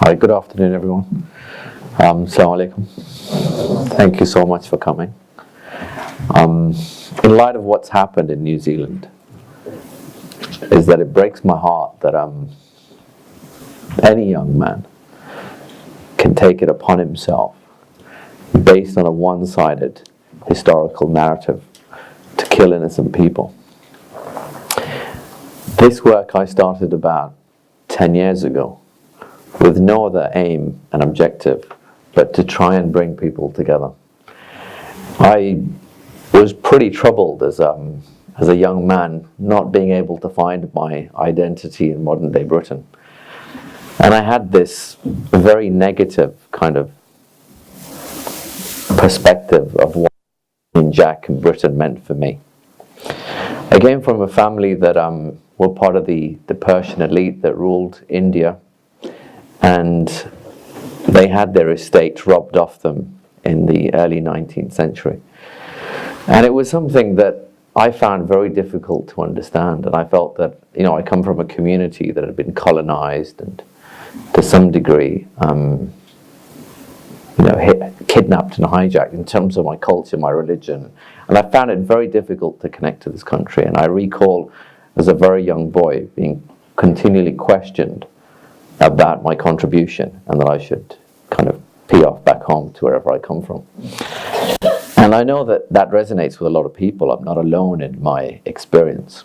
Hi, good afternoon, everyone. Assalamu alaikum. Thank you so much for coming. In light of what's happened in New Zealand, is that it breaks my heart that any young man can take it upon himself, based on a one-sided historical narrative, to kill innocent people. This work I started about 10 years ago, with no other aim and objective but to try and bring people together. I was pretty troubled as a young man, not being able to find my identity in modern day Britain. And I had this very negative kind of perspective of what Jack and Britain meant for me. I came from a family that were part of the Persian elite that ruled India, and they had their estate robbed off them in the early 19th century. And it was something that I found very difficult to understand, and I felt that, I come from a community that had been colonized and to some degree kidnapped and hijacked in terms of my culture, my religion, and I found it very difficult to connect to this country. And I recall as a very young boy being continually questioned about my contribution, and that I should kind of pee off back home to wherever I come from. And I know that that resonates with a lot of people. I'm not alone in my experience.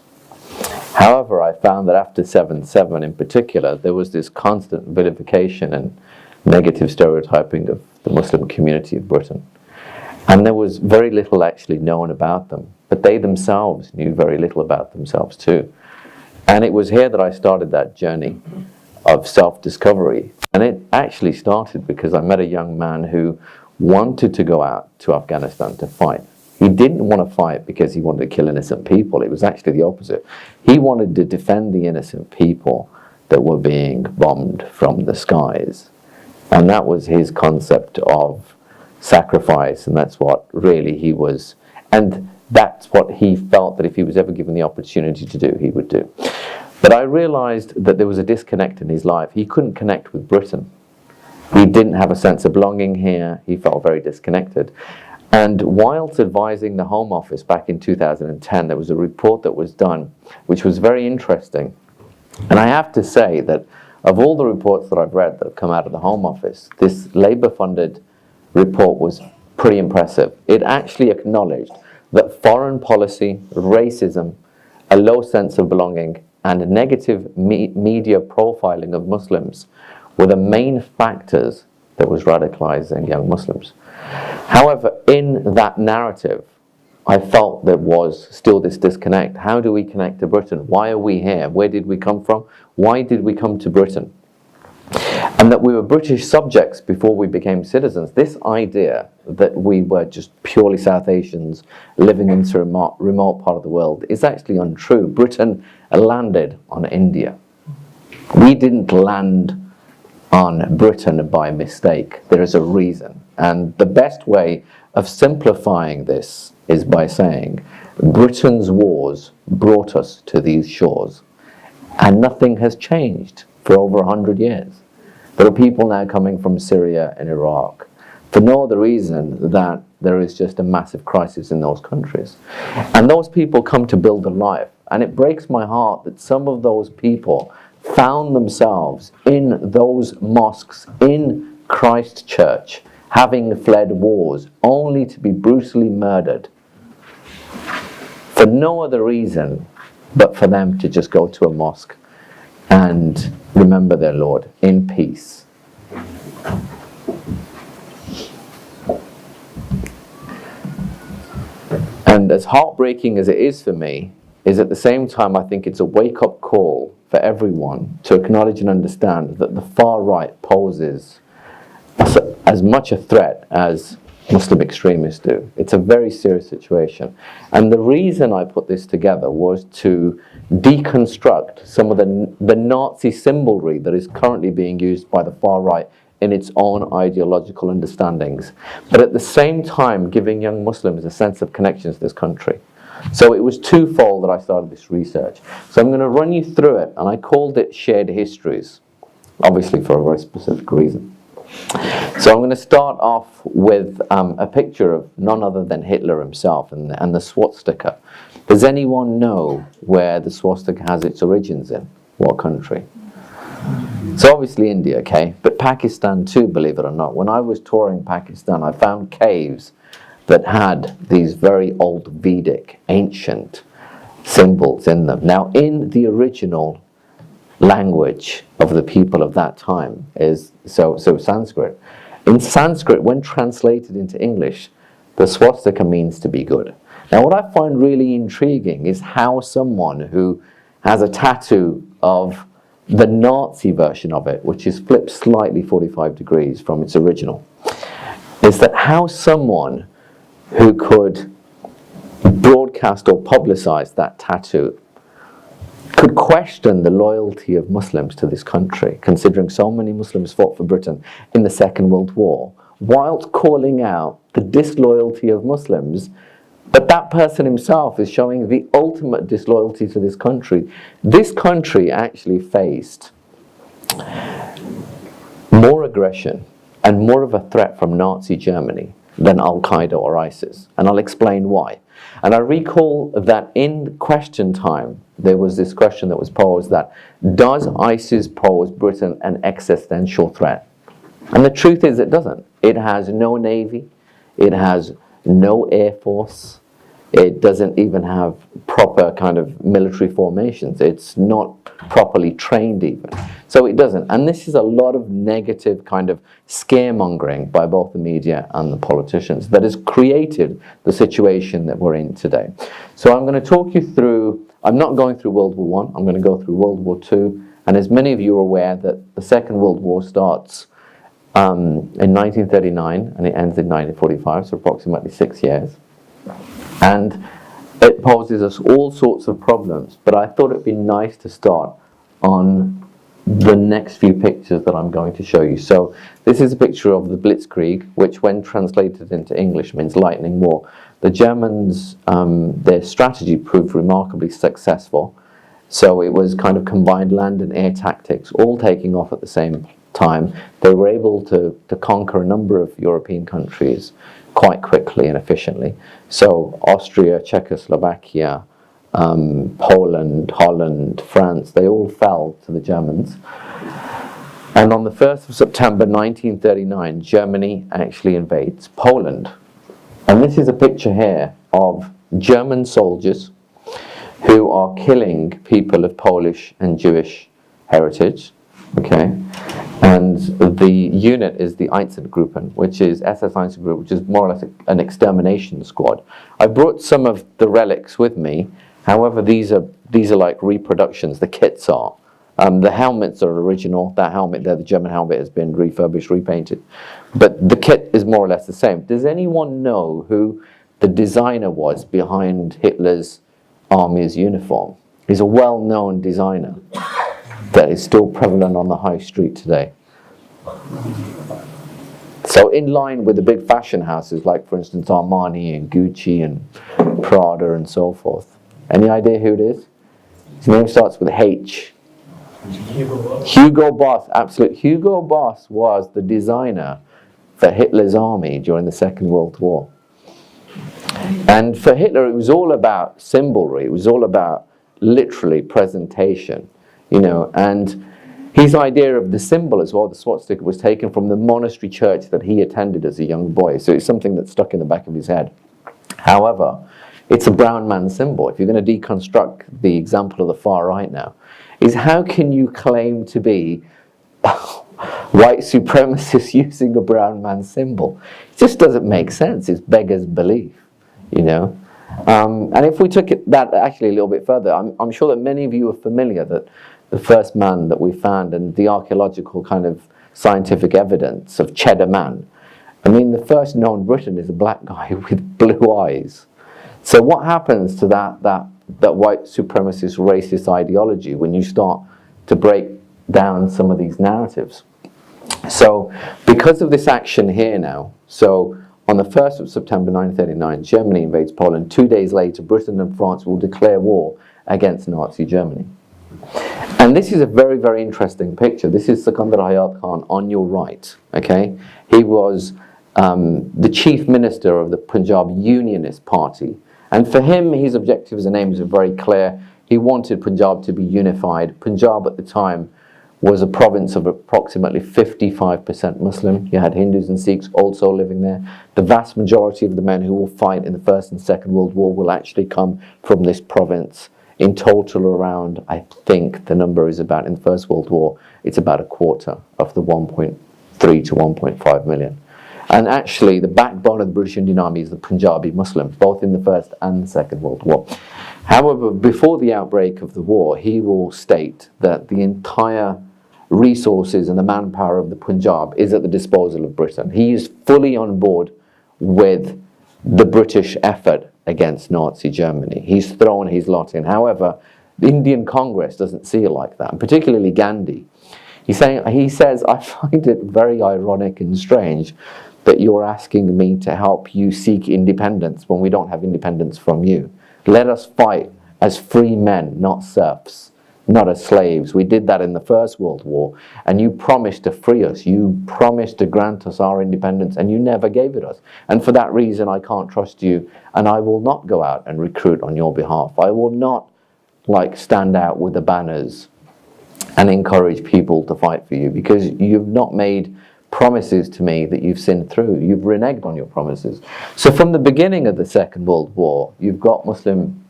However, I found that after 7/7 in particular, there was this constant vilification and negative stereotyping of the Muslim community of Britain. And there was very little actually known about them, but they themselves knew very little about themselves too. And it was here that I started that journey of self-discovery. And it actually started because I met a young man who wanted to go out to Afghanistan to fight. He didn't want to fight because he wanted to kill innocent people. It was actually the opposite. He wanted to defend the innocent people that were being bombed from the skies. And that was his concept of sacrifice, and that's what really he was, and that's what he felt that if he was ever given the opportunity to do, he would do. But I realized that there was a disconnect in his life. He couldn't connect with Britain. He didn't have a sense of belonging here. He felt very disconnected. And whilst advising the Home Office back in 2010, there was a report that was done, which was very interesting. And I have to say that of all the reports that I've read that have come out of the Home Office, this Labour-funded report was pretty impressive. It actually acknowledged that foreign policy, racism, a low sense of belonging, and negative media profiling of Muslims were the main factors that was radicalizing young Muslims. However, in that narrative, I felt there was still this disconnect. How do we connect to Britain? Why are we here? Where did we come from? Why did we come to Britain? And that we were British subjects before we became citizens. This idea that we were just purely South Asians living in a remote part of the world is actually untrue. Britain landed on India. We didn't land on Britain by mistake. There is a reason. And the best way of simplifying this is by saying Britain's wars brought us to these shores, and nothing has changed for over 100 years. There are people now coming from Syria and Iraq for no other reason that there is just a massive crisis in those countries. And those people come to build a life. And it breaks my heart that some of those people found themselves in those mosques in Christchurch, having fled wars, only to be brutally murdered for no other reason but for them to just go to a mosque and remember their Lord in peace. And as heartbreaking as it is for me, is at the same time I think it's a wake-up call for everyone to acknowledge and understand that the far right poses as much a threat as Muslim extremists do. It's a very serious situation. And the reason I put this together was to deconstruct some of the Nazi symbolry that is currently being used by the far right in its own ideological understandings, but at the same time giving young Muslims a sense of connection to this country. So it was twofold that I started this research. So I'm going to run you through it, and I called it Shared Histories. obviously for a very specific reason. So I'm going to start off with a picture of none other than Hitler himself and the swastika. Does anyone know where the swastika has its origins in? What country? So obviously India, okay, but Pakistan too, believe it or not. When I was touring Pakistan, I found caves that had these very old Vedic, ancient symbols in them. Now, in the original language of the people of that time is so Sanskrit. In Sanskrit, when translated into English, the swastika means to be good. Now, what I find really intriguing is how someone who has a tattoo of the Nazi version of it, which is flipped slightly 45 degrees from its original, is that how someone who could broadcast or publicize that tattoo could question the loyalty of Muslims to this country, considering so many Muslims fought for Britain in the Second World War, whilst calling out the disloyalty of Muslims. But that person himself is showing the ultimate disloyalty to this country. This country actually faced more aggression and more of a threat from Nazi Germany than Al-Qaeda or ISIS. And I'll explain why. And I recall that in question time, there was this question that was posed that, does ISIS pose Britain an existential threat? And the truth is it doesn't. It has no navy. It has no air force. It doesn't even have proper kind of military formations. It's not properly trained even. So it doesn't. And this is a lot of negative kind of scaremongering by both the media and the politicians that has created the situation that we're in today. So I'm going to talk you through, I'm not going through World War I, I'm going to go through World War II. And as many of you are aware that the Second World War starts in 1939 and it ends in 1945, so approximately 6 years. And it poses us all sorts of problems, but I thought it'd be nice to start on the next few pictures that I'm going to show you. So this is a picture of the Blitzkrieg, which when translated into English means lightning war. The Germans, their strategy proved remarkably successful. So it was kind of combined land and air tactics, all taking off at the same time. They were able to conquer a number of European countries quite quickly and efficiently. So Austria, Czechoslovakia, Poland, Holland, France, they all fell to the Germans. And on the 1st of September 1939, Germany actually invades Poland. And this is a picture here of German soldiers who are killing people of Polish and Jewish heritage. Okay, and the unit is the Einsatzgruppen, which is SS Einsatzgruppe, which is more or less an extermination squad. I brought some of the relics with me. However, these are like reproductions. The kits are. The helmets are original. That helmet there, the German helmet, has been refurbished, repainted. But the kit is more or less the same. Does anyone know who the designer was behind Hitler's army's uniform? He's a well-known designer that is still prevalent on the high street today. So in line with the big fashion houses like, for instance, Armani and Gucci and Prada and so forth. Any idea who it is? His name starts with H. Hugo Boss, absolutely. Hugo Boss was the designer for Hitler's army during the Second World War. And for Hitler, it was all about symbolry. It was all about literally presentation. You know, and his idea of the symbol as well, the swastika, was taken from the monastery church that he attended as a young boy. So it's something that stuck in the back of his head. However, it's a brown man symbol. If you're going to deconstruct the example of the far right now, is how can you claim to be white supremacists using a brown man symbol? It just doesn't make sense. It's beggars belief, you know. And if we took that actually a little bit further, I'm sure that many of you are familiar that the first man that we found and the archaeological kind of scientific evidence of Cheddar Man. I mean, the first known Briton is a black guy with blue eyes. So what happens to that white supremacist racist ideology when you start to break down some of these narratives? So because of this action here now, so on the 1st of September 1939, Germany invades Poland. 2 days later, Britain and France will declare war against Nazi Germany. And this is a very, very interesting picture. This is Sikandar Hayat Khan on your right, okay? He was the chief minister of the Punjab Unionist Party. And for him, his objectives and aims were very clear. He wanted Punjab to be unified. Punjab at the time was a province of approximately 55% Muslim. You had Hindus and Sikhs also living there. The vast majority of the men who will fight in the First and Second World War will actually come from this province. In total, around, I think the number is about, in the First World War, it's about a quarter of the 1.3 to 1.5 million. And actually, the backbone of the British Indian Army is the Punjabi Muslims, both in the First and the Second World War. However, before the outbreak of the war, he will state that the entire resources and the manpower of the Punjab is at the disposal of Britain. He is fully on board with the British effort against Nazi Germany. He's thrown his lot in. However, the Indian Congress doesn't see it like that, and particularly Gandhi. He says, I find it very ironic and strange that you're asking me to help you seek independence when we don't have independence from you. Let us fight as free men, not serfs, not as slaves. We did that in the First World War, and you promised to free us. You promised to grant us our independence, and you never gave it us. And for that reason, I can't trust you, and I will not go out and recruit on your behalf. I will not, stand out with the banners and encourage people to fight for you, because you've not made promises to me that you've sinned through. You've reneged on your promises. So from the beginning of the Second World War, you've got Muslim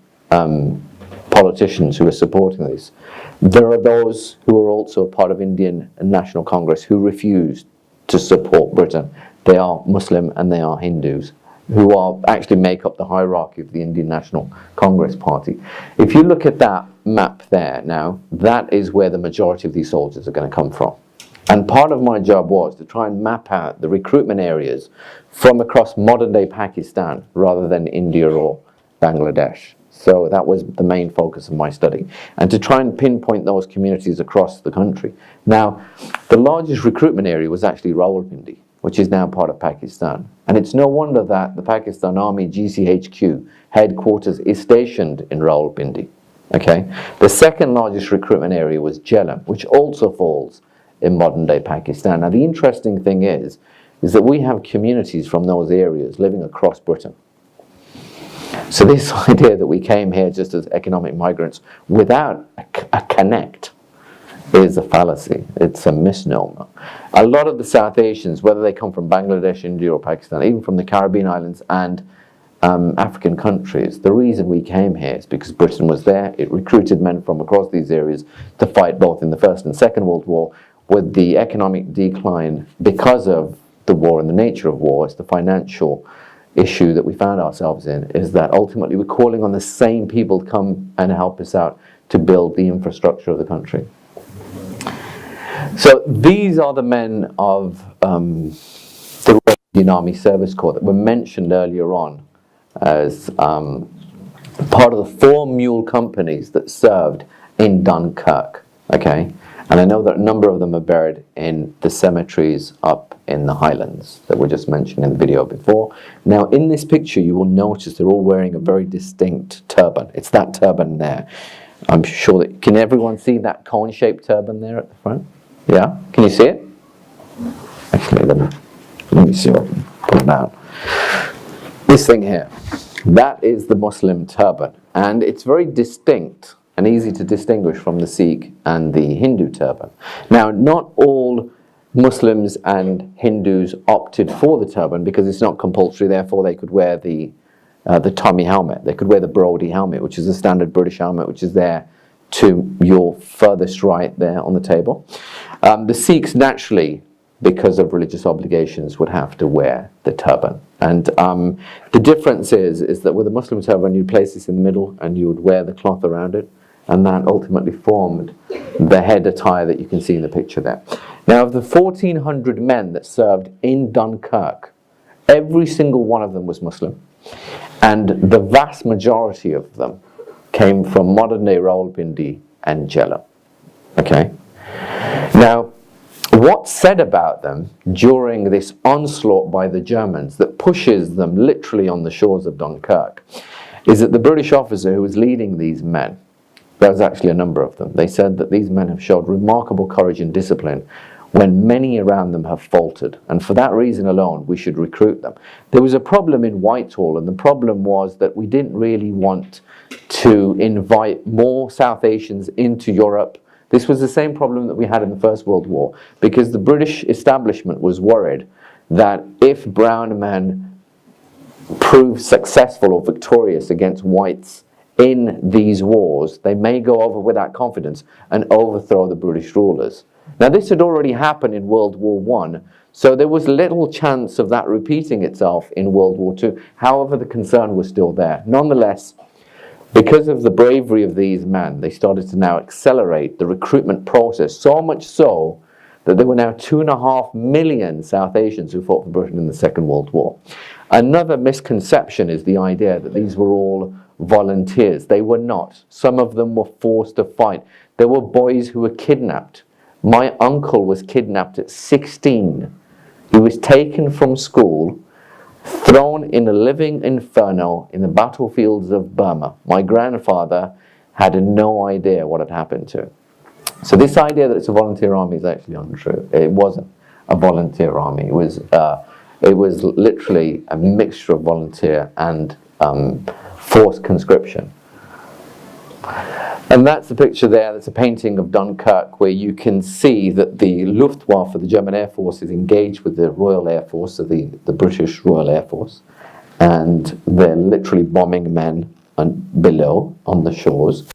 politicians who are supporting this. There are those who are also a part of Indian National Congress who refuse to support Britain. They are Muslim and they are Hindus, who actually make up the hierarchy of the Indian National Congress Party. If you look at that map there now, that is where the majority of these soldiers are going to come from. And part of my job was to try and map out the recruitment areas from across modern-day Pakistan rather than India or Bangladesh. So that was the main focus of my study, and to try and pinpoint those communities across the country. Now, the largest recruitment area was actually Rawalpindi, which is now part of Pakistan. And it's no wonder that the Pakistan Army GCHQ headquarters is stationed in Rawalpindi. Okay? The second largest recruitment area was Jhelum, which also falls in modern-day Pakistan. Now, the interesting thing is that we have communities from those areas living across Britain. So this idea that we came here just as economic migrants without a connect is a fallacy. It's a misnomer. A lot of the South Asians, whether they come from Bangladesh, India or Pakistan, even from the Caribbean islands and African countries, the reason we came here is because Britain was there. It recruited men from across these areas to fight both in the First and Second World War. With the economic decline because of the war and the nature of war, it's the financial issue that we found ourselves in, is that ultimately we're calling on the same people to come and help us out to build the infrastructure of the country. So these are the men of the Royal Indian Army Service Corps that were mentioned earlier on as part of the 4 mule companies that served in Dunkirk. Okay? And I know that a number of them are buried in the cemeteries up in the Highlands that were just mentioned in the video before. Now, in this picture, you will notice they're all wearing a very distinct turban. It's that turban there. I'm sure that, can everyone see that cone-shaped turban there at the front? Yeah? Can you see it? Actually, let me see if I can put it down. This thing here, that is the Muslim turban. And it's very distinct and easy to distinguish from the Sikh and the Hindu turban. Now, not all Muslims and Hindus opted for the turban because it's not compulsory, therefore they could wear the Tommy helmet. They could wear the Brodie helmet, which is a standard British helmet, which is there to your furthest right there on the table. The Sikhs naturally, because of religious obligations, would have to wear the turban. And the difference is that with a Muslim turban, you'd place this in the middle and you would wear the cloth around it, and that ultimately formed the head attire that you can see in the picture there. Now, of the 1,400 men that served in Dunkirk, every single one of them was Muslim, and the vast majority of them came from modern-day Rawalpindi and Jhelum. Okay? Now, what's said about them during this onslaught by the Germans that pushes them literally on the shores of Dunkirk is that the British officer who was leading these men There was actually a number of them. They said that these men have showed remarkable courage and discipline when many around them have faltered, and for that reason alone we should recruit them. There was a problem in Whitehall, and the problem was that we didn't really want to invite more South Asians into Europe. This was the same problem that we had in the First World War, because the British establishment was worried that if brown men proved successful or victorious against whites in these wars, they may go over with that confidence and overthrow the British rulers. Now, this had already happened in World War I, so there was little chance of that repeating itself in World War II. However, the concern was still there. Nonetheless, because of the bravery of these men, they started to now accelerate the recruitment process, so much so that there were now 2.5 million South Asians who fought for Britain in the Second World War. Another misconception is the idea that these were all volunteers. They were not. Some of them were forced to fight. There were boys who were kidnapped. My uncle was kidnapped at 16. He was taken from school, thrown in a living inferno in the battlefields of Burma. My grandfather had no idea what had happened to him. So this idea that it's a volunteer army is actually untrue. It wasn't a volunteer army. It was literally a mixture of volunteer and forced conscription. And that's the picture there. That's a painting of Dunkirk, where you can see that the Luftwaffe, the German Air Force, is engaged with the Royal Air Force, so the British Royal Air Force, and they're literally bombing men below on the shores.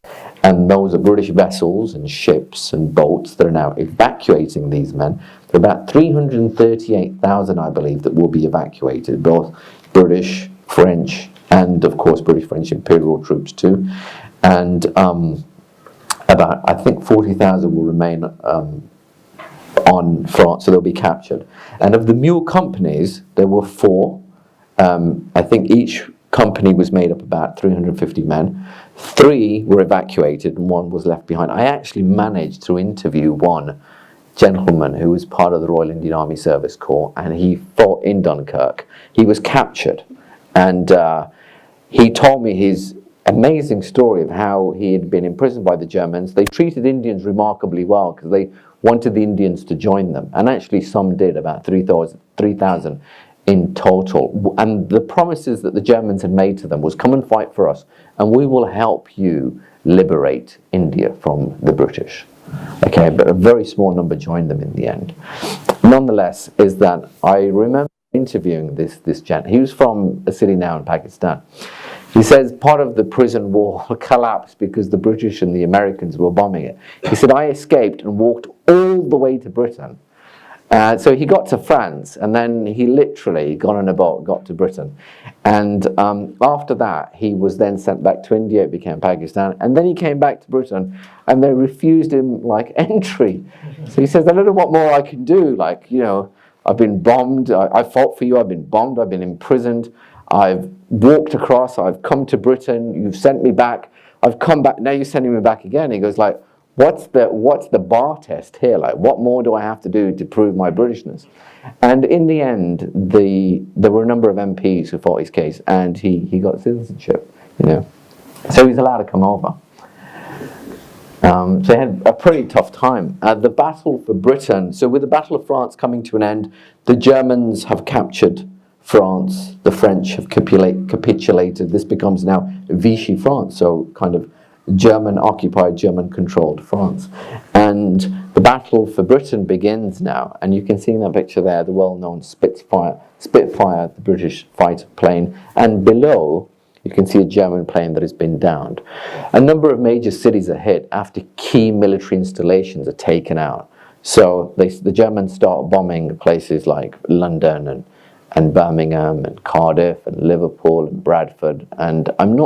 And those are British vessels and ships and boats that are now evacuating these men. There are about 338,000, I believe, that will be evacuated, both British, French, and of course British, French Imperial troops too. And about, I think, 40,000 will remain on France, so they'll be captured. And of the mule companies, there were 4. I think each company was made up about 350 men. 3 were evacuated and 1 was left behind. I actually managed to interview one gentleman who was part of the Royal Indian Army Service Corps, and he fought in Dunkirk. He was captured, and he told me his amazing story of how he had been imprisoned by the Germans. They treated Indians remarkably well because they wanted the Indians to join them, and actually some did, about 3,000 in total. And the promises that the Germans had made to them was, come and fight for us and we will help you liberate India from the British. Okay, but a very small number joined them in the end. Nonetheless, is that I remember interviewing this gent. He was from a city now in Pakistan. He says part of the prison wall collapsed because the British and the Americans were bombing it. He said, I escaped and walked all the way to Britain. So he got to France, and then he literally got on a boat, got to Britain. And after that, he was then sent back to India, it became Pakistan, and then he came back to Britain, and they refused him, like, entry. So he says, I don't know what more I can do. Like, you know, I've been bombed, I fought for you, I've been bombed, I've been imprisoned, I've walked across, I've come to Britain, you've sent me back, I've come back, now you're sending me back again. He goes like, what's the bar test here? Like, what more do I have to do to prove my Britishness? And in the end, there were a number of MPs who fought his case, and he got citizenship, you know. So he's allowed to come over. So he had a pretty tough time. The battle for Britain, so with the Battle of France coming to an end, the Germans have captured France, the French have capitulated. This becomes now Vichy France, so kind of German-occupied, German-controlled France. And the battle for Britain begins now, and you can see in that picture there the well-known Spitfire, the British fighter plane, and below you can see a German plane that has been downed. A number of major cities are hit after key military installations are taken out. So the Germans start bombing places like London and Birmingham and Cardiff and Liverpool and Bradford, and I'm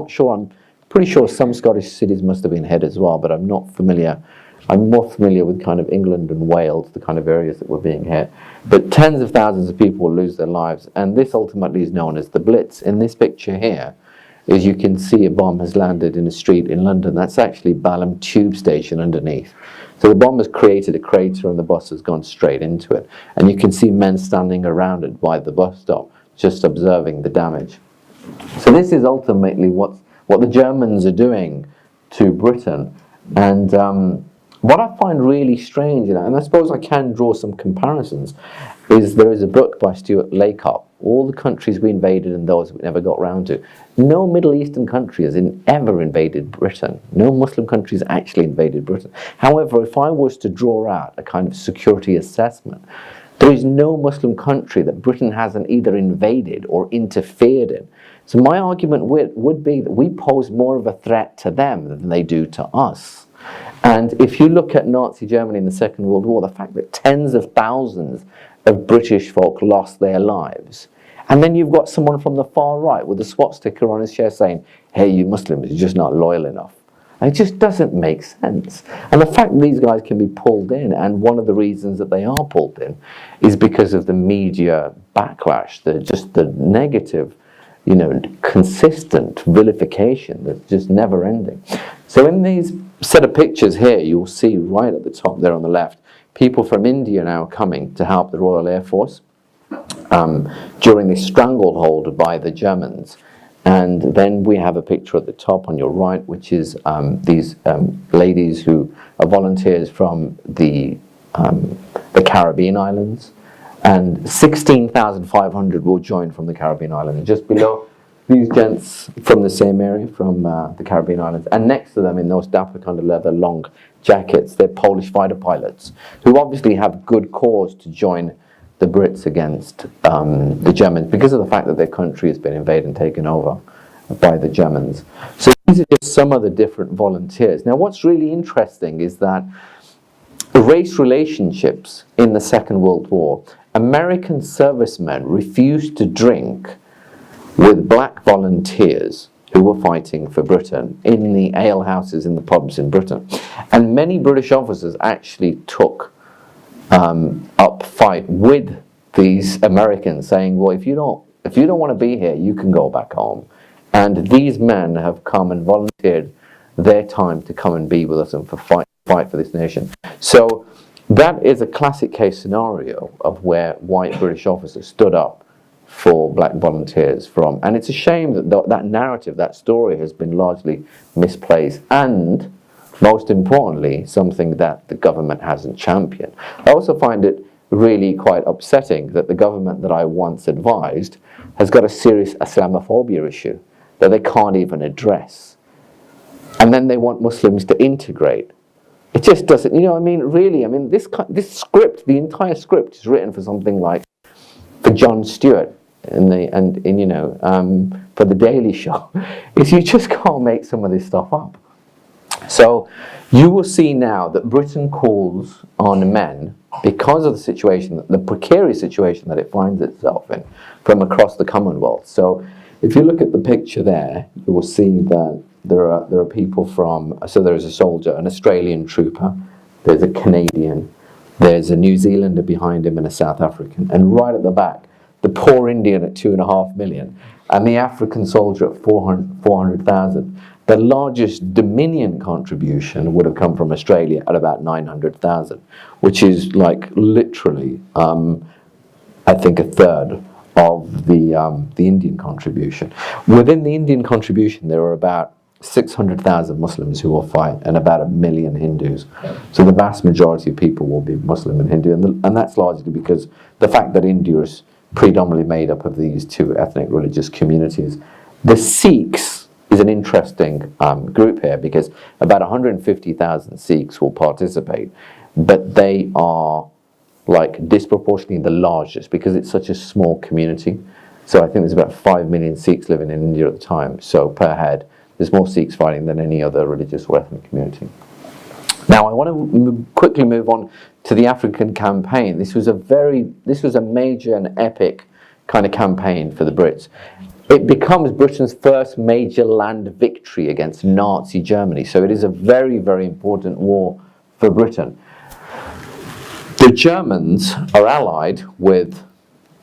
pretty sure some Scottish cities must have been hit as well, but I'm not familiar. I'm more familiar with kind of England and Wales, the kind of areas that were being hit. But tens of thousands of people will lose their lives, and this ultimately is known as the Blitz. In this picture here, as you can see, a bomb has landed in a street in London. That's actually Balham Tube Station underneath. So the bomb has created a crater and the bus has gone straight into it. And you can see men standing around it by the bus stop, just observing the damage. So this is ultimately what the Germans are doing to Britain. And what I find really strange, and I suppose I can draw some comparisons, is there is a book by Stuart Laycock, All the Countries We Invaded and Those We Never Got Round to. No Middle Eastern country has ever invaded Britain. No Muslim countries actually invaded Britain. However, if I was to draw out a kind of security assessment, there is no Muslim country that Britain hasn't either invaded or interfered in. So my argument would be that we pose more of a threat to them than they do to us. And if you look at Nazi Germany in the Second World War, the fact that tens of thousands of British folk lost their lives, and then you've got someone from the far right with a swastika on his chest saying, hey, you Muslims, you're just not loyal enough. And it just doesn't make sense. And the fact that these guys can be pulled in, and one of the reasons that they are pulled in is because of the media backlash, the negative, consistent vilification that's just never ending. So in these set of pictures here, you'll see right at the top there on the left, people from India now coming to help the Royal Air Force during this stranglehold by the Germans. And then we have a picture at the top on your right, which is these ladies who are volunteers from the Caribbean islands. And 16,500 will join from the Caribbean islands. And just below, these gents from the same area, from the Caribbean islands. And next to them, in those dapper kind of leather long jackets, they're Polish fighter pilots, who obviously have good cause to join the Brits against the Germans because of the fact that their country has been invaded and taken over by the Germans. So these are just some of the different volunteers. Now, what's really interesting is that race relationships in the Second World War, American servicemen refused to drink with black volunteers who were fighting for Britain in the alehouses in the pubs in Britain. And many British officers actually took up fight with these Americans, saying, well, if you don't want to be here, you can go back home. And these men have come and volunteered their time to come and be with us and fight for this nation. So that is a classic case scenario of where white British officers stood up for black volunteers from. And it's a shame that that narrative, that story has been largely misplaced, and most importantly, something that the government hasn't championed. I also find it really quite upsetting that the government that I once advised has got a serious Islamophobia issue that they can't even address. And then they want Muslims to integrate. It just doesn't, really, this script, the entire script is written for something like, for Jon Stewart for The Daily Show. You just can't make some of this stuff up. So you will see now that Britain calls on men, because of the situation, the precarious situation that it finds itself in, from across the Commonwealth. So if you look at the picture there, you will see that there are people from, so there's a soldier, an Australian trooper, there's a Canadian, there's a New Zealander behind him and a South African, and right at the back, the poor Indian at 2.5 million, and the African soldier at 400,000. The largest Dominion contribution would have come from Australia at about 900,000, which is like literally, I think, a third of the Indian contribution. Within the Indian contribution, there are about 600,000 Muslims who will fight and about 1 million Hindus. So the vast majority of people will be Muslim and Hindu, and that's largely because the fact that India is predominantly made up of these two ethnic religious communities. The Sikhs is an interesting group here because about 150,000 Sikhs will participate, but they are like disproportionately the largest because it's such a small community. So I think there's about 5 million Sikhs living in India at the time. So per head, there's more Sikhs fighting than any other religious or ethnic community. Now I want to quickly move on to the African campaign. This was a major and epic kind of campaign for the Brits. It becomes Britain's first major land victory against Nazi Germany. So it is a very, very important war for Britain. The Germans are allied with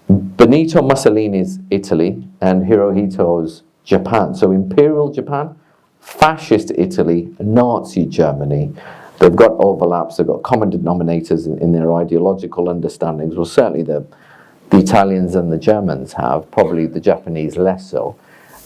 Benito Mussolini's Italy and Hirohito's Japan. So Imperial Japan, Fascist Italy, Nazi Germany. They've got overlaps, they've got common denominators in their ideological understandings. Well, certainly the Italians and the Germans have, probably the Japanese less so.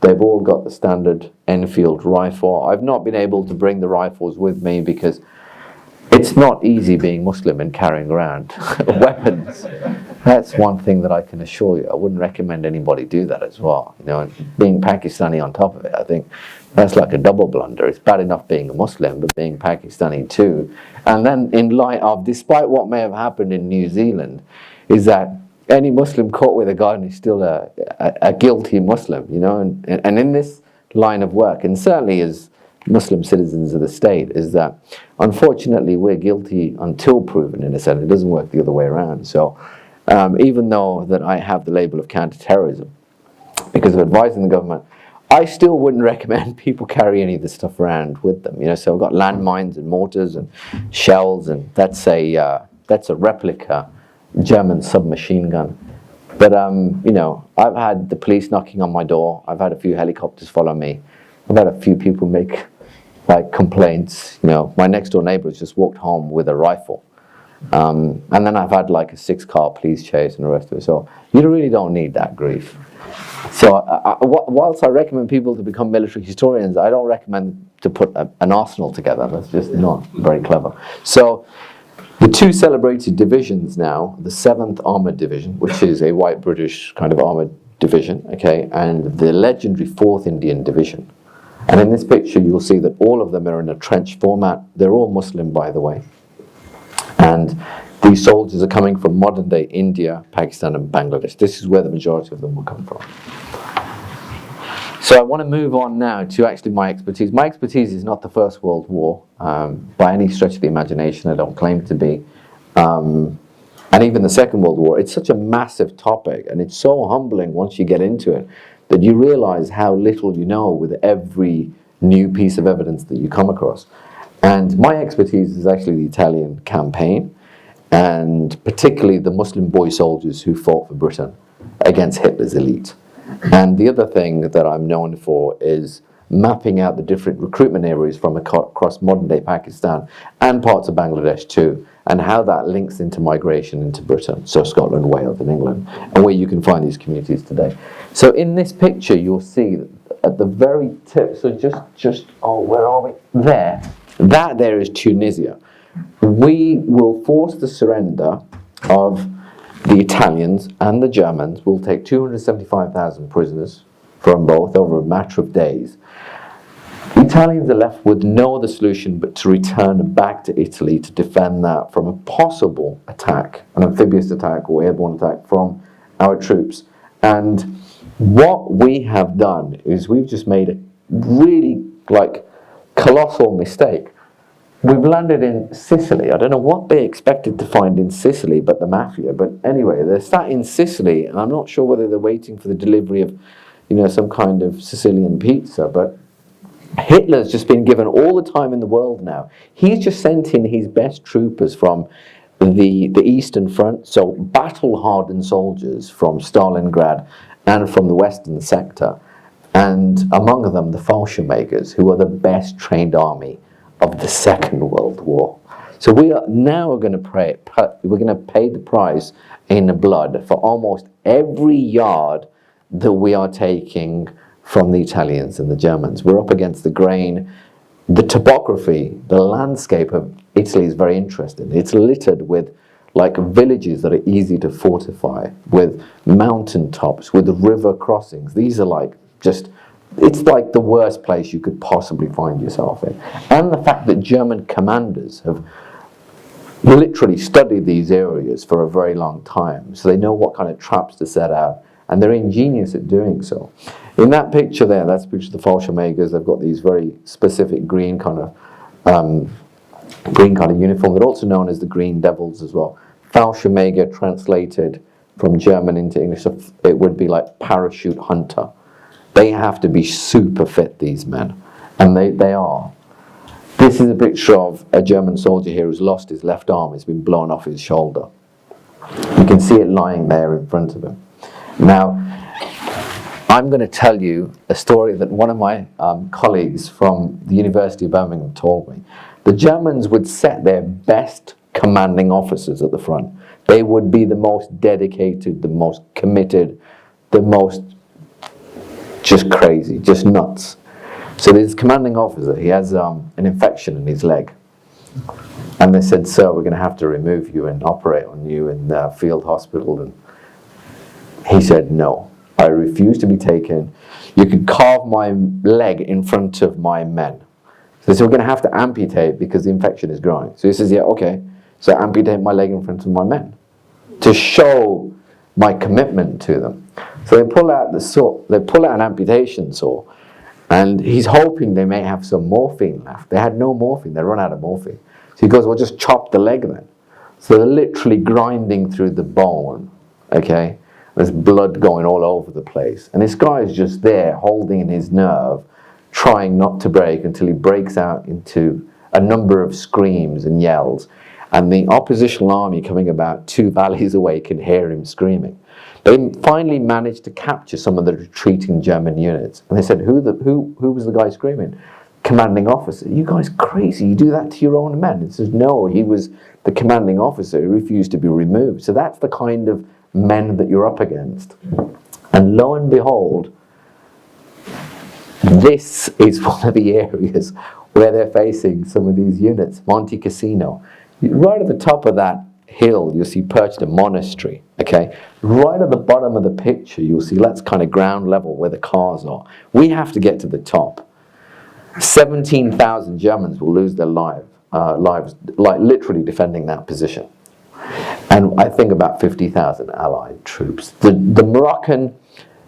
They've all got the standard Enfield rifle. I've not been able to bring the rifles with me because it's not easy being Muslim and carrying around weapons. That's one thing that I can assure you. I wouldn't recommend anybody do that as well. You know, and being Pakistani on top of it, I think that's like a double blunder. It's bad enough being a Muslim, but being Pakistani too. And then in light of, despite what may have happened in New Zealand, is that any Muslim caught with a gun is still a guilty Muslim, you know, and in this line of work, and certainly as Muslim citizens of the state, is that unfortunately we're guilty until proven innocent. It doesn't work the other way around. So even though that I have the label of counter-terrorism because of advising the government, I still wouldn't recommend people carry any of this stuff around with them. You know, so I've got landmines and mortars and shells, and that's a replica German submachine gun. But you know, I've had the police knocking on my door. I've had a few helicopters follow me. I've had a few people make like complaints. You know, my next door neighbor has just walked home with a rifle. And then I've had like a 6-car police chase and the rest of it. So you really don't need that grief. So whilst I recommend people to become military historians, I don't recommend to put an arsenal together. That's just not very clever. So the two celebrated divisions now, the 7th Armoured Division, which is a white British kind of armoured division, okay, and the legendary 4th Indian Division. And in this picture you'll see that all of them are in a trench format. They're all Muslim, by the way. And these soldiers are coming from modern-day India, Pakistan and Bangladesh. This is where the majority of them will come from. So I want to move on now to actually my expertise. My expertise is not the First World War, by any stretch of the imagination. I don't claim to be. And even the Second World War. It's such a massive topic, and it's so humbling once you get into it, that you realize how little you know with every new piece of evidence that you come across. And my expertise is actually the Italian campaign, and particularly the Muslim boy soldiers who fought for Britain against Hitler's elite. And the other thing that I'm known for is mapping out the different recruitment areas from across modern-day Pakistan and parts of Bangladesh too, and how that links into migration into Britain, so Scotland, Wales and England, and where you can find these communities today. So in this picture you'll see at the very tip, so just oh, where are we? There. That there is Tunisia. We will force the surrender of the Italians and the Germans. We'll take 275,000 prisoners from both over a matter of days. The Italians are left with no other solution but to return back to Italy to defend that from a possible attack, an amphibious attack or airborne attack from our troops. And what we have done is we've just made a really colossal mistake. We've landed in Sicily. I don't know what they expected to find in Sicily but the mafia. But anyway, they're sat in Sicily, and I'm not sure whether they're waiting for the delivery of, you know, some kind of Sicilian pizza. But Hitler's just been given all the time in the world now. He's just sent in his best troopers from the Eastern Front, so battle-hardened soldiers from Stalingrad and from the Western sector, and among them the Fallschirmjägers, who are the best trained army of the Second World War. So we are now going to pay the price in blood for almost every yard that we are taking from the Italians and the Germans. We're up against the grain. The topography, the landscape of Italy is very interesting. It's littered with villages that are easy to fortify, with mountain tops, with river crossings. These are it's like the worst place you could possibly find yourself in. And the fact that German commanders have literally studied these areas for a very long time, so they know what kind of traps to set out, and they're ingenious at doing so. In that picture there, that's a picture of the Fallschirmjägers. They've got these very specific green kind of uniform. They're also known as the Green Devils as well. Fallschirmjäger, translated from German into English, so it would be like parachute hunter. They have to be super fit, these men, and they are. This is a picture of a German soldier here who's lost his left arm. It's been blown off his shoulder. You can see it lying there in front of him. Now, I'm going to tell you a story that one of my colleagues from the University of Birmingham told me. The Germans would set their best commanding officers at the front. They would be the most dedicated, the most committed, the most just crazy, just nuts. So this commanding officer, he has an infection in his leg. And they said, sir, we're going to have to remove you and operate on you in the field hospital. And he said, no, I refuse to be taken. You can carve my leg in front of my men. So we're going to have to amputate because the infection is growing. So he says, yeah, okay. So amputate my leg in front of my men to show my commitment to them. So they pull out the saw, they pull out an amputation saw, and he's hoping they may have some morphine left. They had no morphine, they run out of morphine. So he goes, well, just chop the leg then. So they're literally grinding through the bone, okay? There's blood going all over the place. And this guy is just there holding his nerve, trying not to break until he breaks out into a number of screams and yells. And the oppositional army coming about 2 valleys away can hear him screaming. They finally managed to capture some of the retreating German units. And they said, who was the guy screaming? Commanding officer. You guys crazy, you do that to your own men. It says, no, he was the commanding officer who refused to be removed. So that's the kind of men that you're up against. And lo and behold, this is one of the areas where they're facing some of these units. Monte Cassino. Right at the top of that hill, you'll see perched a monastery, okay? Right at the bottom of the picture, you'll see that's kind of ground level where the cars are. We have to get to the top. 17,000 Germans will lose their lives, like literally defending that position. And I think about 50,000 Allied troops. The Moroccan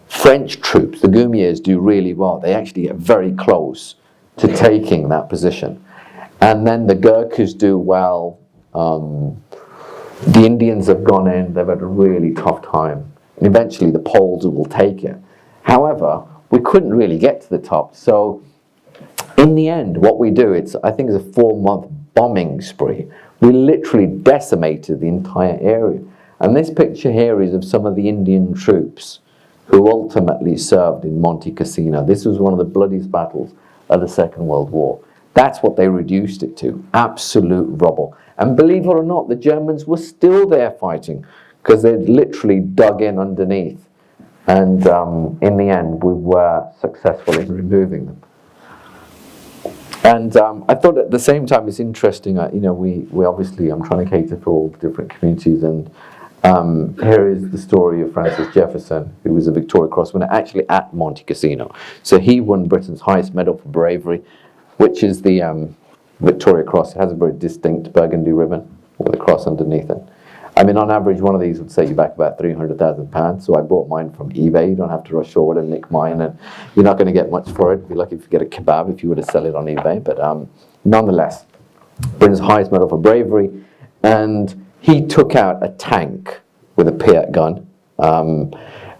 French troops, the Goumiers, do really well. They actually get very close to taking that position. And then the Gurkhas do well. The Indians have gone in, they've had a really tough time. And eventually the Poles will take it. However, we couldn't really get to the top. So in the end, what we do, I think it's a 4-month bombing spree. We literally decimated the entire area. And this picture here is of some of the Indian troops who ultimately served in Monte Cassino. This was one of the bloodiest battles of the Second World War. That's what they reduced it to, absolute rubble. And believe it or not, the Germans were still there fighting because they'd literally dug in underneath. And in the end, we were successful in removing them. And I thought at the same time it's interesting, we obviously, I'm trying to cater for all the different communities, and here is the story of Francis Jefferson, who was a Victoria Cross winner actually at Monte Cassino. So he won Britain's highest medal for bravery, which is the Victoria Cross. It has a very distinct burgundy ribbon with a cross underneath it. I mean, on average, one of these would set you back about £300,000. So I brought mine from eBay. You don't have to rush forward and nick mine, and you're not going to get much for it. You'd be lucky if you get a kebab if you were to sell it on eBay. But nonetheless, Britain's highest medal for bravery, and he took out a tank with a Piat gun,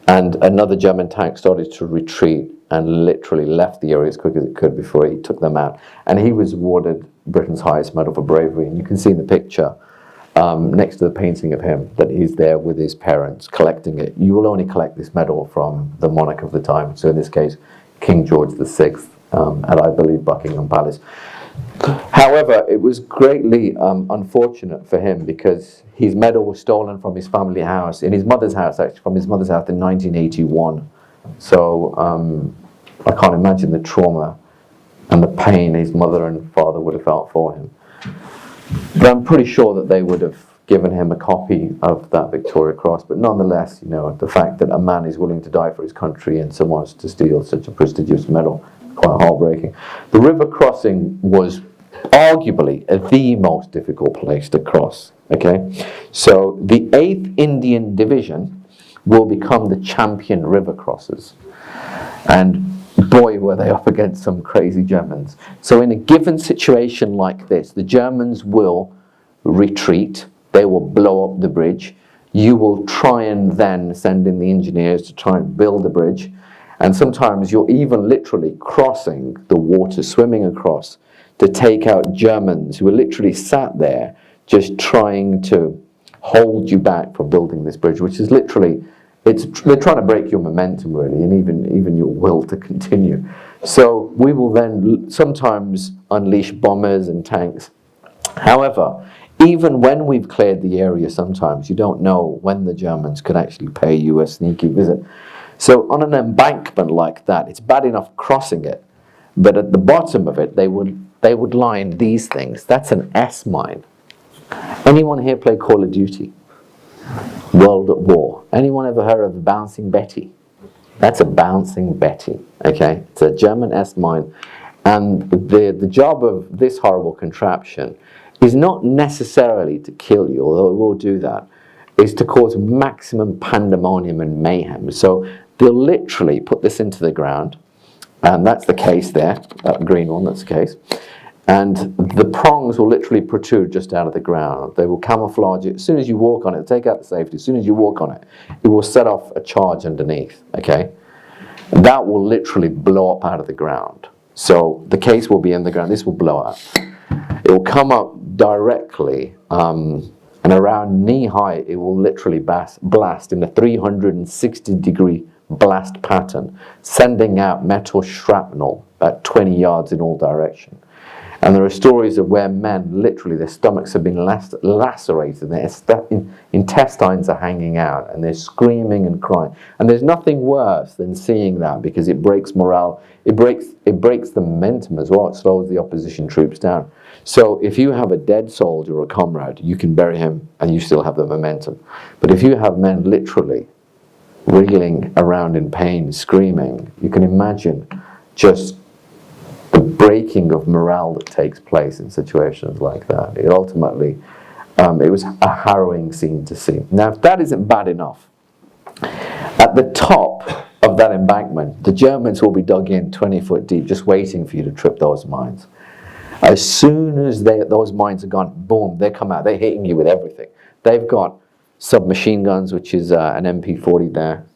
and another German tank started to retreat and literally left the area as quick as it could before he took them out. And he was awarded Britain's highest medal for bravery. And you can see in the picture next to the painting of him that he's there with his parents collecting it. You will only collect this medal from the monarch of the time. So in this case, King George VI at, I believe, Buckingham Palace. However, it was greatly unfortunate for him because his medal was stolen from his family house, in his mother's house, actually, from his mother's house in 1981. So I can't imagine the trauma and the pain his mother and father would have felt for him. But I'm pretty sure that they would have given him a copy of that Victoria Cross. But nonetheless, the fact that a man is willing to die for his country and someone wants to steal such a prestigious medal, quite heartbreaking. The river crossing was arguably the most difficult place to cross. Okay, so the 8th Indian Division will become the champion river crossers, and boy were they up against some crazy Germans. So in a given situation like this, the Germans will retreat, they will blow up the bridge, you will try and then send in the engineers to try and build the bridge, and sometimes you're even literally crossing the water, swimming across, to take out Germans who are literally sat there just trying to hold you back from building this bridge, which is literally, they're trying to break your momentum really, and even your will to continue. So we will then sometimes unleash bombers and tanks. However, even when we've cleared the area, sometimes you don't know when the Germans could actually pay you a sneaky visit. So on an embankment like that, it's bad enough crossing it, but at the bottom of it, they would line these things. That's an S mine. Anyone here play Call of Duty? World at War. Anyone ever heard of Bouncing Betty? That's a Bouncing Betty, okay? It's a German S mine. And the job of this horrible contraption is not necessarily to kill you, although it will do that, is to cause maximum pandemonium and mayhem. So they'll literally put this into the ground, and that's the case there, that green one, that's the case. And the prongs will literally protrude just out of the ground. They will camouflage it. As soon as you walk on it, take out the safety, as soon as you walk on it, it will set off a charge underneath, okay? And that will literally blow up out of the ground. So the case will be in the ground, this will blow up. It will come up directly, and around knee height, it will literally blast in a 360-degree blast pattern, sending out metal shrapnel at 20 yards in all directions. And there are stories of where men, literally, their stomachs have been lacerated, their intestines are hanging out, and they're screaming and crying. And there's nothing worse than seeing that, because it breaks morale, it breaks the momentum as well, it slows the opposition troops down. So if you have a dead soldier or a comrade, you can bury him and you still have the momentum. But if you have men literally wriggling around in pain, screaming, you can imagine just the breaking of morale that takes place in situations like that. It ultimately, it was a harrowing scene to see. Now, if that isn't bad enough, at the top of that embankment, the Germans will be dug in 20 foot deep, just waiting for you to trip those mines. As soon as those mines are gone, boom, they come out. They're hitting you with everything. They've got submachine guns, which is an MP40 there.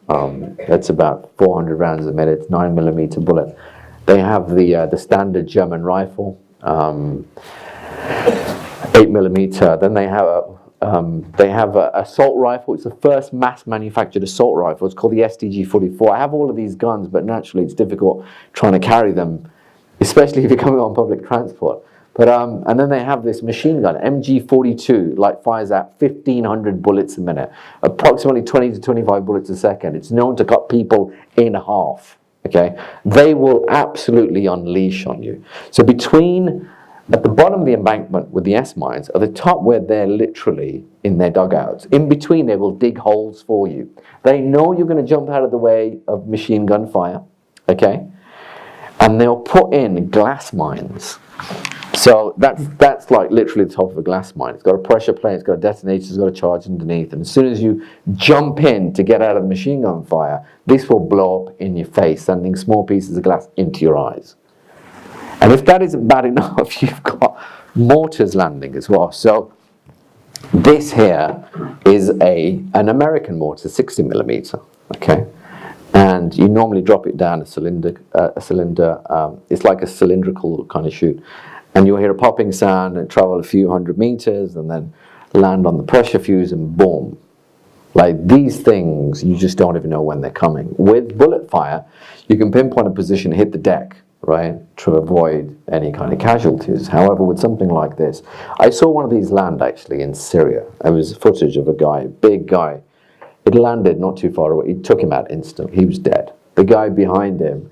That's about 400 rounds a minute, 9mm bullet. They have the standard German rifle, 8mm. Then they have a assault rifle. It's the first mass-manufactured assault rifle. It's called the STG-44. I have all of these guns, but naturally it's difficult trying to carry them, especially if you're coming on public transport. But and then they have this machine gun, MG42, like fires out 1,500 bullets a minute, approximately 20 to 25 bullets a second. It's known to cut people in half. Okay, they will absolutely unleash on you. So between, at the bottom of the embankment with the S mines, at the top where they're literally in their dugouts, in between they will dig holes for you. They know you're going to jump out of the way of machine gun fire, okay? And they'll put in glass mines. So that's like literally the top of a glass mine. It's got a pressure plate, it's got a detonator, it's got a charge underneath. And as soon as you jump in to get out of the machine gun fire, this will blow up in your face, sending small pieces of glass into your eyes. And if that isn't bad enough, you've got mortars landing as well. So this here is an American mortar, 60mm, okay? And you normally drop it down a cylinder. It's like a cylindrical kind of chute. And you'll hear a popping sound and travel a few hundred meters and then land on the pressure fuse and boom. Like these things, you just don't even know when they're coming. With bullet fire, you can pinpoint a position, hit the deck, right, to avoid any kind of casualties. However, with something like this, I saw one of these land actually in Syria. There was footage of a guy, big guy. It landed not too far away. It took him out instantly. He was dead. The guy behind him,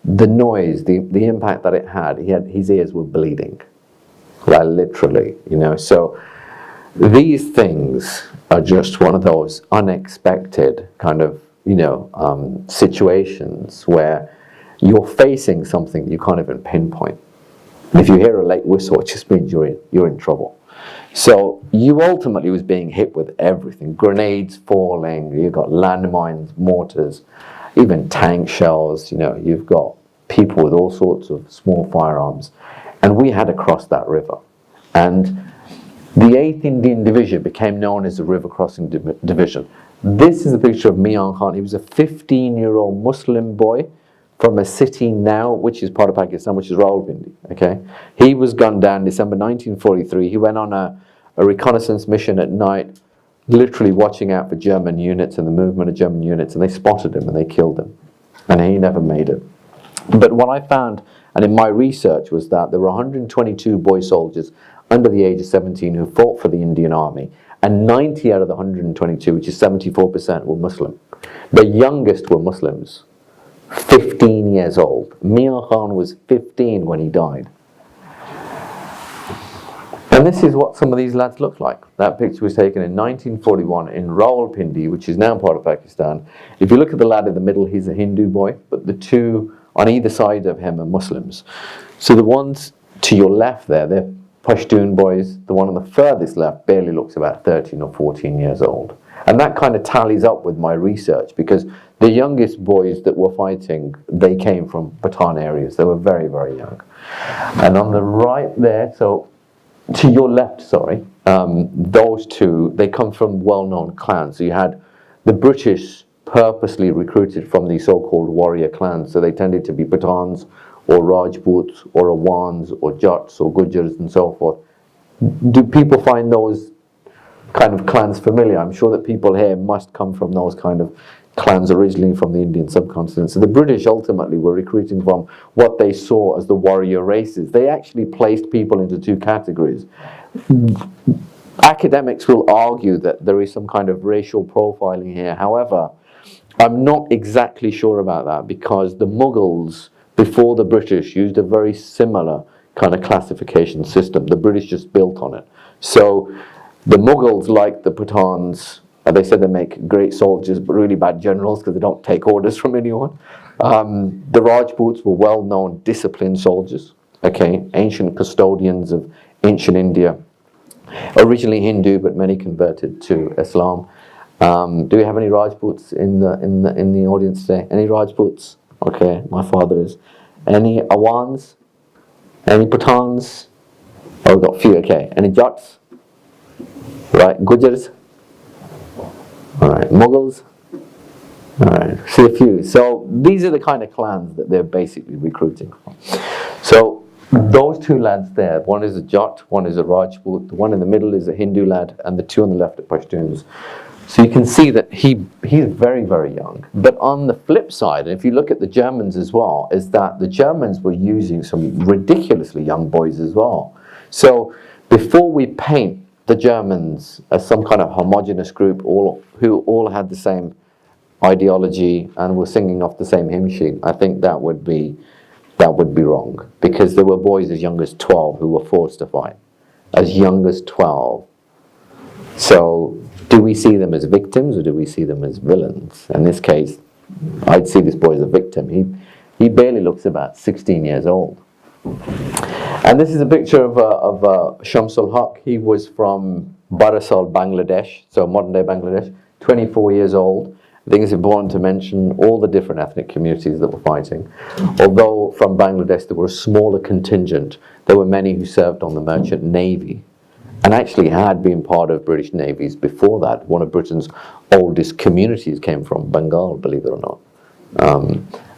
the noise, the impact that it had, his ears were bleeding, like literally, you know. So these things are just one of those unexpected kind of, you know, situations where you're facing something you can't even pinpoint. And if you hear a late whistle, it just means you're in trouble. So you ultimately was being hit with everything: grenades falling, you've got landmines, mortars, even tank shells. You know, you've got people with all sorts of small firearms, and we had to cross that river. And the 8th Indian Division became known as the River Crossing Division. This is a picture of Mian Khan. He was a 15-year-old Muslim boy from a city now, which is part of Pakistan, which is Rawalpindi. Okay, he was gunned down December 1943. He went on a reconnaissance mission at night, literally watching out for German units and the movement of German units, and they spotted him and they killed him, and he never made it. But what I found, and in my research, was that there were 122 boy soldiers under the age of 17 who fought for the Indian Army, and 90 out of the 122, which is 74%, were Muslim. The youngest were Muslims, 15 years old. Mia Khan was 15 when he died. And this is what some of these lads look like. That picture was taken in 1941 in Rawalpindi, which is now part of Pakistan. If you look at the lad in the middle, he's a Hindu boy, but the two on either side of him are Muslims. So the ones to your left there, they're Pashtun boys. The one on the furthest left barely looks about 13 or 14 years old. And that kind of tallies up with my research, because the youngest boys that were fighting, they came from Pathan areas. They were very, very young. And on the right there, so to your left, sorry, those two, they come from well-known clans. So you had the British purposely recruited from these so-called warrior clans. So they tended to be Pathans or Rajputs or Awans or Jats or Gujars and so forth. Do people find those kind of clans familiar? I'm sure that people here must come from those kind of clans originally from the Indian subcontinent. So the British ultimately were recruiting from what they saw as the warrior races. They actually placed people into two categories. Academics will argue that there is some kind of racial profiling here. However, I'm not exactly sure about that, because the Mughals before the British used a very similar kind of classification system. The British just built on it. So the Mughals, like the Pathans, they said they make great soldiers but really bad generals because they don't take orders from anyone. The Rajputs were well-known disciplined soldiers, okay, ancient custodians of ancient India, originally Hindu but many converted to Islam. Do we have any Rajputs in the audience today? Any Rajputs? Okay, my father is. Any Awans? Any Pathans? Oh, we've got a few. Okay, any Jats? Right, Gujars? All right, Mughals. All right, see a few. So these are the kind of clans that they're basically recruiting from. So those two lads there, one is a Jat, one is a Rajput, the one in the middle is a Hindu lad, and the two on the left are Pashtuns. So you can see that he's very, very young. But on the flip side, and if you look at the Germans as well, is that the Germans were using some ridiculously young boys as well. So before we paint the Germans as some kind of homogenous group who all had the same ideology and were singing off the same hymn sheet, I think that would be wrong, because there were boys as young as 12 who were forced to fight, as young as 12. So do we see them as victims or do we see them as villains? In this case, I'd see this boy as a victim. He barely looks about 16 years old. And this is a picture of Shamsul Haq. He was from Barasal, Bangladesh, so modern day Bangladesh, 24 years old. I think it's important to mention all the different ethnic communities that were fighting. Although from Bangladesh there were a smaller contingent, there were many who served on the merchant navy and actually had been part of British navies before that. One of Britain's oldest communities came from Bengal, believe it or not,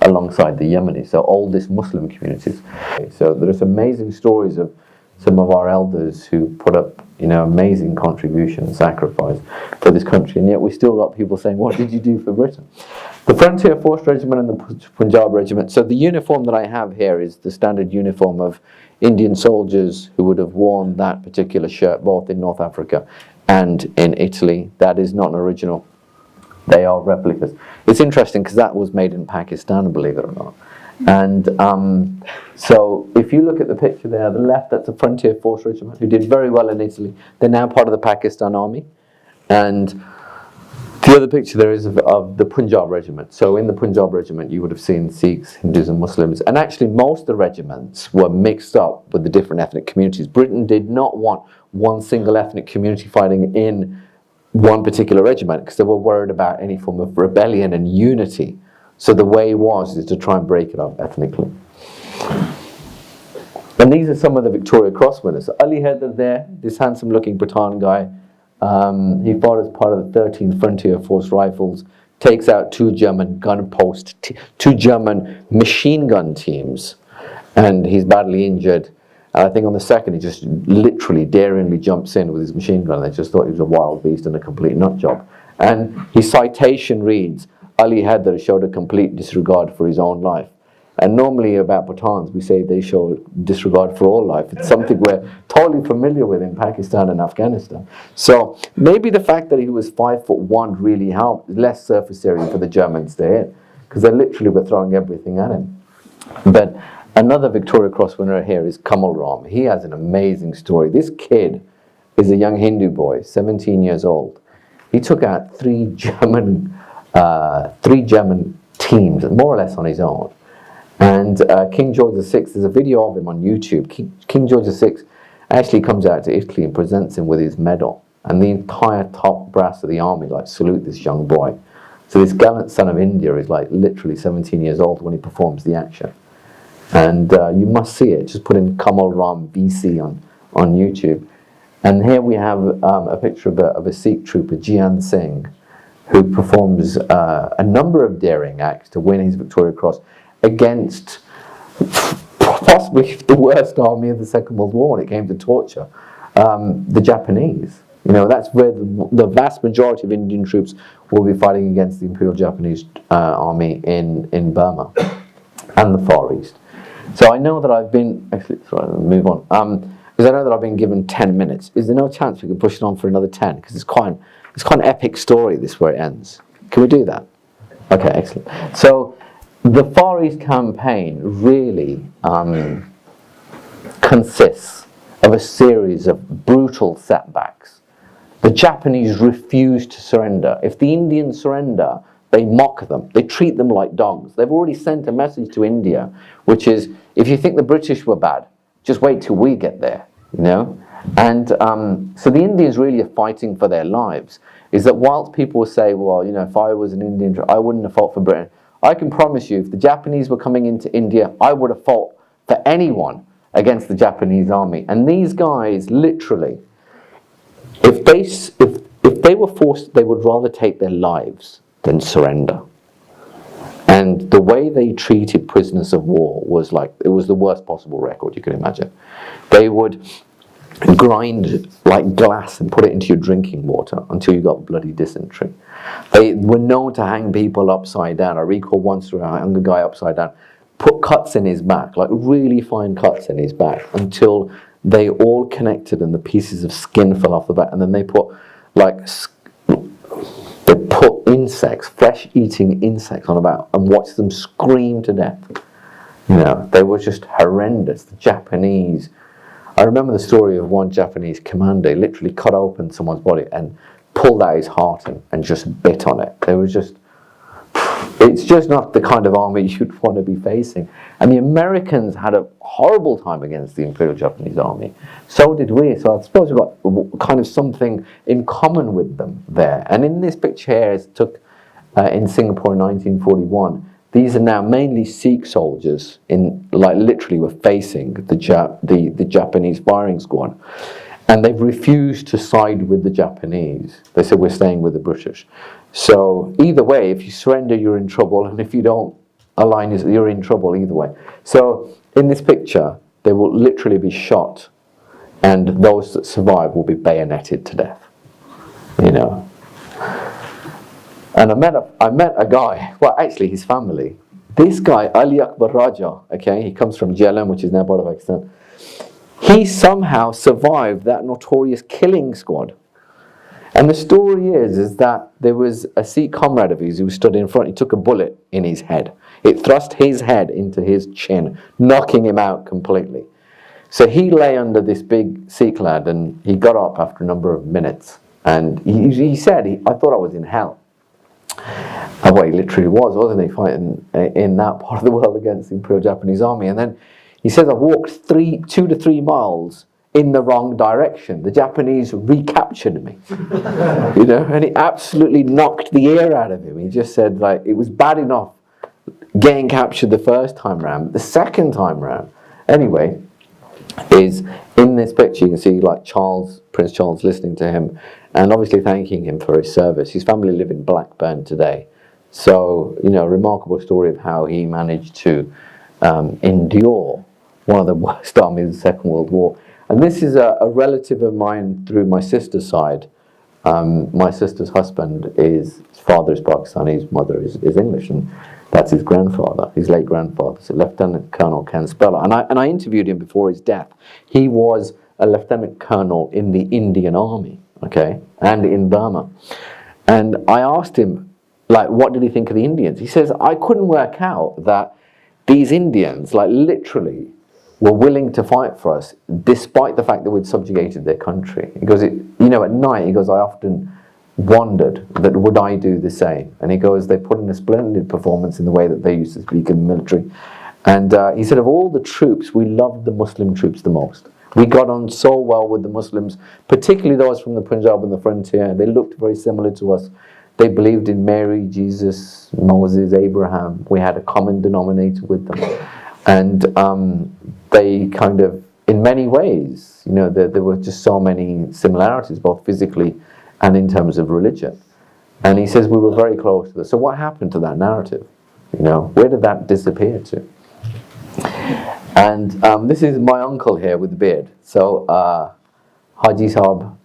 alongside the Yemenis, so oldest Muslim communities. So there's amazing stories of some of our elders who put up, amazing contribution and sacrifice for this country, and yet we still got people saying, what did you do for Britain? The Frontier Force Regiment and the Punjab Regiment. So the uniform that I have here is the standard uniform of Indian soldiers who would have worn that particular shirt both in North Africa and in Italy. That is not an original. They are replicas. It's interesting because that was made in Pakistan, believe it or not. And so if you look at the picture there, the left, that's a Frontier Force Regiment who did very well in Italy. They're now part of the Pakistan Army. And the other picture there is of the Punjab Regiment. So in the Punjab Regiment, you would have seen Sikhs, Hindus and Muslims. And actually most of the regiments were mixed up with the different ethnic communities. Britain did not want one single ethnic community fighting in one particular regiment because they were worried about any form of rebellion and unity. So the way is to try and break it up ethnically. And these are some of the Victoria Cross winners. So Ali Haider there, this handsome looking Pathan guy, he fought as part of the 13th Frontier Force Rifles, takes out two German machine gun teams, and he's badly injured. And I think on the second, he just literally daringly jumps in with his machine gun. They just thought he was a wild beast and a complete nut job. And his citation reads, Ali Haider showed a complete disregard for his own life. And normally about Pathans, we say they show disregard for all life. It's something we're totally familiar with in Pakistan and Afghanistan. So maybe the fact that he was 5'1" really helped. Less surface area for the Germans to hit, because they literally were throwing everything at him. But another Victoria Cross winner here is Kamal Ram. He has an amazing story. This kid is a young Hindu boy, 17 years old. He took out three German teams, more or less on his own. And King George VI, there's a video of him on YouTube. King George VI actually comes out to Italy and presents him with his medal. And the entire top brass of the army salute this young boy. So this gallant son of India is literally 17 years old when he performs the action. And you must see it. Just put in Kamal Ram BC on YouTube. And here we have a picture of a Sikh trooper, Jahan Singh, who performs a number of daring acts to win his Victoria Cross against possibly the worst army of the Second World War when it came to torture, the Japanese. That's where the vast majority of Indian troops will be fighting against the Imperial Japanese army in Burma and the Far East. So I know that I've been... Actually, sorry, I'll move on. Because I know that I've been given 10 minutes. Is there no chance we can push it on for another 10? Because it's quite an epic story, this, where it ends. Can we do that? Okay, excellent. So the Far East campaign really consists of a series of brutal setbacks. The Japanese refuse to surrender. If the Indians surrender, they mock them. They treat them like dogs. They've already sent a message to India, which is, if you think the British were bad, just wait till we get there, And so the Indians really are fighting for their lives. Is that whilst people will say, well, if I was an Indian, I wouldn't have fought for Britain. I can promise you, if the Japanese were coming into India, I would have fought for anyone against the Japanese army. And these guys, literally, if they were forced, they would rather take their lives than surrender. And the way they treated prisoners of war was it was the worst possible record you could imagine. They would grind like glass and put it into your drinking water until you got bloody dysentery. They were known to hang people upside down. I recall once I hung a guy upside down, put cuts in his back, really fine cuts in his back, until they all connected and the pieces of skin fell off the back, and then they put insects, flesh-eating insects on about, and watch them scream to death. They were just horrendous. The Japanese, I remember the story of one Japanese commander literally cut open someone's body and pulled out his heart and just bit on it. It's just not the kind of army you'd want to be facing. And the Americans had a horrible time against the Imperial Japanese army. So did we. So I suppose we've got kind of something in common with them there. And in this picture here, it took in Singapore in 1941. These are now mainly Sikh soldiers literally were facing the Japanese firing squad. And they've refused to side with the Japanese. They said, we're staying with the British. So either way, if you surrender, you're in trouble. And if you don't align, you're in trouble either way. So in this picture, they will literally be shot. And those that survive will be bayoneted to death. And I met a guy, well, actually his family. This guy, Ali Akbar Raja, he comes from Jhelum, which is now part of Pakistan. He somehow survived that notorious killing squad. And the story is that there was a Sikh comrade of his who stood in front. He took a bullet in his head. It thrust his head into his chin, knocking him out completely. So he lay under this big Sikh lad, and he got up after a number of minutes. And he said, I thought I was in hell. And well, he literally was, wasn't he, fighting in that part of the world against the Imperial Japanese army. And then he says, I walked 2 to 3 miles in the wrong direction. The Japanese recaptured me. And he absolutely knocked the air out of him. He just said, it was bad enough getting captured the first time round. The second time round, anyway, is in this picture. You can see Prince Charles listening to him and obviously thanking him for his service. His family live in Blackburn today. So, a remarkable story of how he managed to endure one of the worst armies of the Second World War. And this is a relative of mine through my sister's side. My sister's husband, his father is Pakistani, his mother is English. And That's his grandfather, his late grandfather, so Lieutenant Colonel Ken Speller. And I interviewed him before his death. He was a lieutenant colonel in the Indian Army, okay, and in Burma. And I asked him, like, what did he think of the Indians? He says, I couldn't work out that these Indians, like, literally were willing to fight for us despite the fact that we'd subjugated their country. He goes, at night, he goes, I often wondered that would I do the same. And he goes, they put in a splendid performance in the way that they used to speak in the military. And he said, of all the troops, we loved the Muslim troops the most. We got on so well with the Muslims, particularly those from the Punjab and the frontier. They looked very similar to us. They believed in Mary, Jesus, Moses, Abraham. We had a common denominator with them. And they kind of, in many ways, there were just so many similarities, both physically and in terms of religion. And he says we were very close to this. So what happened to that narrative? Where did that disappear to? And this is my uncle here with the beard. So Haji Saab,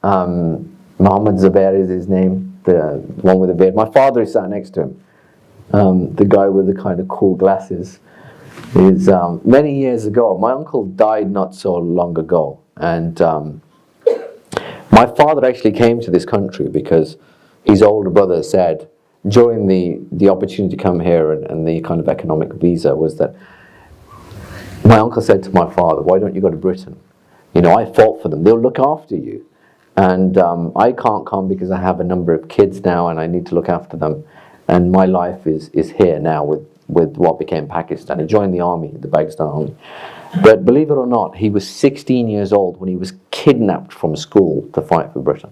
Muhammad Zubair is his name, the one with the beard. My father is sat next to him, the guy with the kind of cool glasses. Is many years ago, my uncle died not so long ago, and my father actually came to this country because his older brother said during the opportunity to come here and the kind of economic visa was that my uncle said to my father, why don't you go to Britain? I fought for them, they'll look after you, and I can't come because I have a number of kids now and I need to look after them, and my life is here now with what became Pakistan. He joined the army, the Pakistan army. But believe it or not, he was 16 years old when he was kidnapped from school to fight for Britain.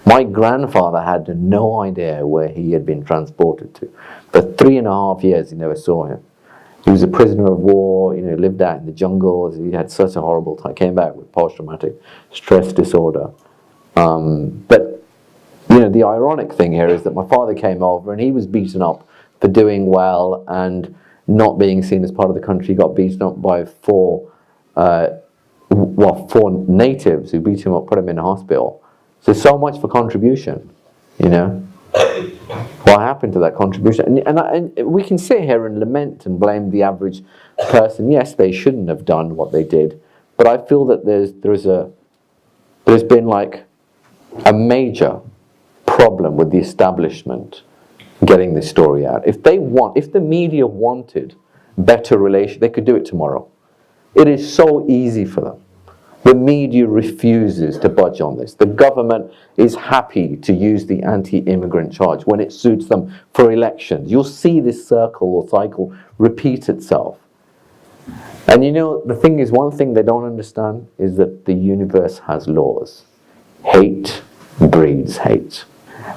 My grandfather had no idea where he had been transported to. For 3.5 years, he never saw him. He was a prisoner of war, lived out in the jungles. He had such a horrible time. Came back with post-traumatic stress disorder. But the ironic thing here is that my father came over and he was beaten up for doing well and not being seen as part of the country. He got beaten up by four natives who beat him up, put him in a hospital. So much for contribution, What happened to that contribution? And we can sit here and lament and blame the average person. Yes, they shouldn't have done what they did, but I feel that there's been like a major problem with the establishment getting this story out. If the media wanted better relations, they could do it tomorrow. It is so easy for them. The media refuses to budge on this. The government is happy to use the anti-immigrant charge when it suits them for elections. You'll see this circle or cycle repeat itself. And the thing is, one thing they don't understand is that the universe has laws. Hate breeds hate.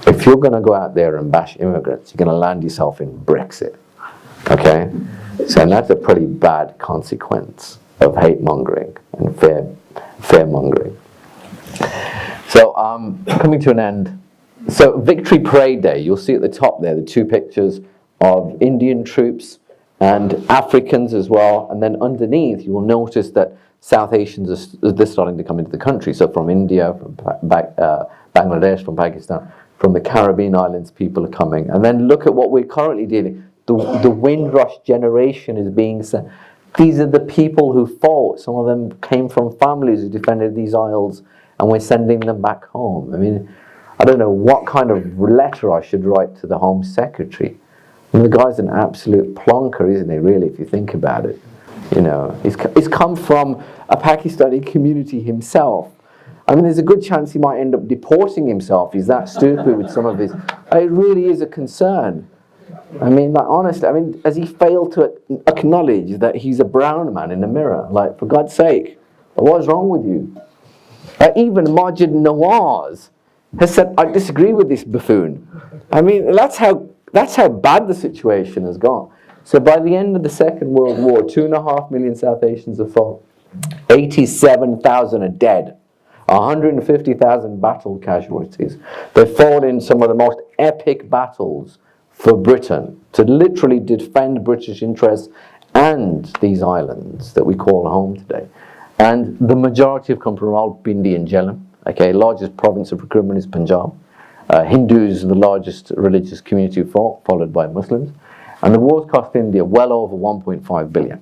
If you're going to go out there and bash immigrants, you're going to land yourself in Brexit. Okay? So that's a pretty bad consequence of hate mongering and fear mongering. So coming to an end. So Victory Parade Day, you'll see at the top there the two pictures of Indian troops and Africans as well. And then underneath you will notice that South Asians they're starting to come into the country. So from India, from Bangladesh, from Pakistan, from the Caribbean islands, people are coming. And then look at what we're currently dealing. The Windrush generation is being sent. These are the people who fought. Some of them came from families who defended these isles, and we're sending them back home. I mean, I don't know what kind of letter I should write to the Home Secretary. I mean, the guy's an absolute plonker, isn't he, really, if you think about it. He's come from a Pakistani community himself. I mean, there's a good chance he might end up deporting himself. He's that stupid with some of his... It really is a concern. I mean, like, honestly, has he failed to acknowledge that he's a brown man in the mirror? Like, for God's sake, what is wrong with you? Even Majid Nawaz has said, I disagree with this buffoon. I mean, that's how bad the situation has gone. So by the end of the Second World War, 2.5 million South Asians have fallen. 87,000 are dead. 150,000 battle casualties. They've fought in some of the most epic battles for Britain to literally defend British interests and these islands that we call home today. And the majority have come from Rawalpindi and Jhelum. Okay, largest province of recruitment is Punjab. Hindus are the largest religious community followed by Muslims. And the war's cost India well over 1.5 billion,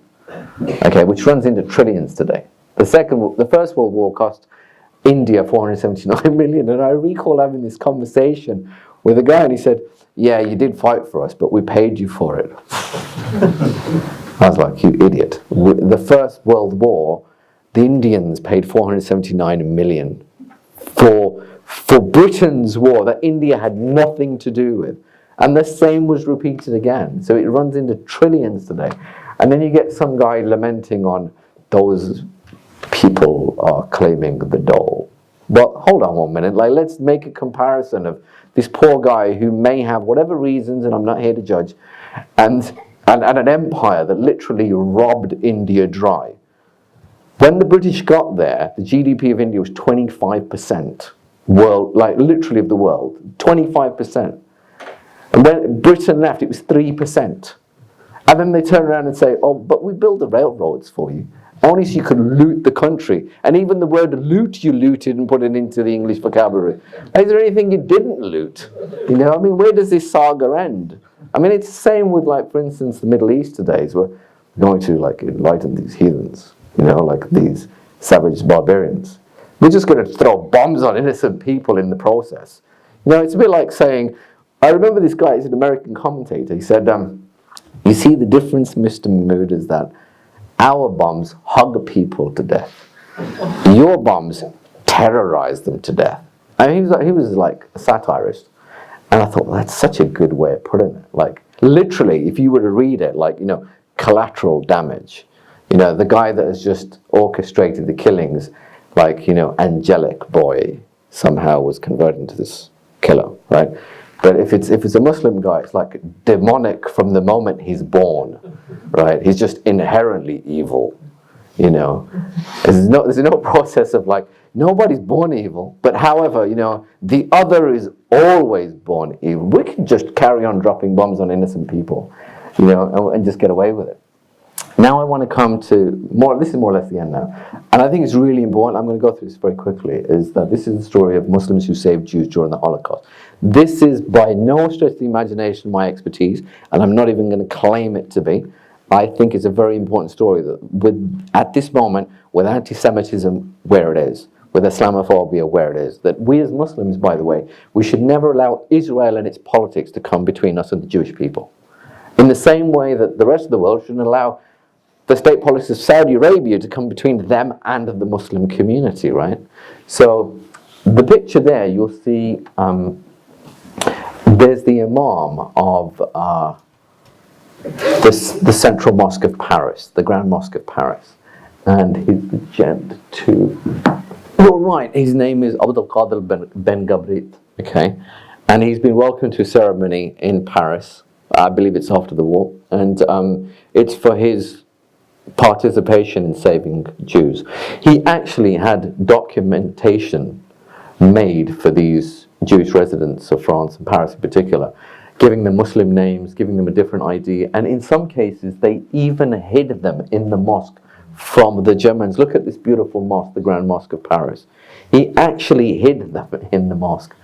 okay, which runs into trillions today. The First World War cost India 479 million, and I recall having this conversation with a guy, and he said, yeah, you did fight for us, but we paid you for it. I was like, you idiot. The First World War, the Indians paid 479 million for Britain's war that India had nothing to do with. And the same was repeated again. So it runs into trillions today. And then you get some guy lamenting on those people are claiming the dole. But hold on 1 minute, like, let's make a comparison of this poor guy who may have whatever reasons, and I'm not here to judge, and an empire that literally robbed India dry. When the British got there, the GDP of India was 25% world, like literally of the world, 25%. And when Britain left, it was 3%. And then they turn around and say, oh, but we built the railroads for you, only so you could loot the country. And even the word loot, you looted and put it into the English vocabulary. Is there anything you didn't loot? You know, I mean, where does this saga end? I mean, it's the same with, like, for instance, the Middle East today, where we're going to, like, enlighten these heathens, you know, like these savage barbarians. We're just going to throw bombs on innocent people in the process. You know, it's a bit like saying, I remember this guy, he's an American commentator, he said, you see, the difference, Mr. Mahmood, is that our bombs hug people to death. Your bombs terrorize them to death. I mean, he was like a satirist. And I thought, well, that's such a good way of putting it. Like, literally, if you were to read it, like, you know, collateral damage. You know, the guy that has just orchestrated the killings, like, you know, angelic boy somehow was converted into this killer, right? But if it's a Muslim guy, it's like demonic from the moment he's born, right? He's just inherently evil, you know. There's no process of like, nobody's born evil, but however, you know, the other is always born evil. We can just carry on dropping bombs on innocent people, you know, and just get away with it. Now I want to come to this is more or less the end now. And I think it's really important, I'm going to go through this very quickly, is that this is the story of Muslims who saved Jews during the Holocaust. This is by no stretch of the imagination my expertise, and I'm not even going to claim it to be. I think it's a very important story that at this moment, with anti-Semitism where it is, with Islamophobia where it is, that we as Muslims, by the way, we should never allow Israel and its politics to come between us and the Jewish people. In the same way that the rest of the world shouldn't allow the state policy of Saudi Arabia to come between them and the Muslim community, right? So the picture there, you'll see there's the Imam of the Central Mosque of Paris, the Grand Mosque of Paris. And he's the gent to, you're right, his name is Abdul Qadir Ben Gabrit, okay? And he's been welcomed to a ceremony in Paris, I believe it's after the war, and it's for his participation in saving Jews. He actually had documentation made for these Jewish residents of France and Paris in particular, giving them Muslim names, giving them a different ID, and in some cases they even hid them in the mosque from the Germans. Look at this beautiful mosque, the Grand Mosque of Paris. He actually hid them in the mosque,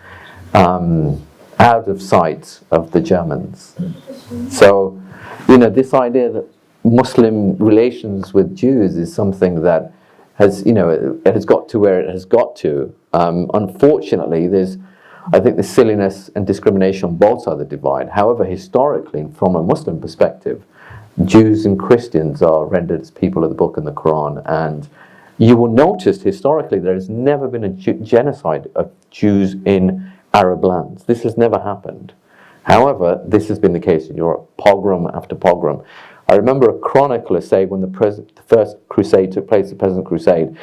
out of sight of the Germans. So, you know, this idea that Muslim relations with Jews is something that has, you know, it has got to where it has got to. Unfortunately, I think there's silliness and discrimination on both sides of the divide. However, historically, from a Muslim perspective, Jews and Christians are rendered as people of the book and the Quran. And you will notice historically there has never been a genocide of Jews in Arab lands. This has never happened. However, this has been the case in Europe, pogrom after pogrom. I remember a chronicler saying when the first crusade took place, the Peasant Crusade,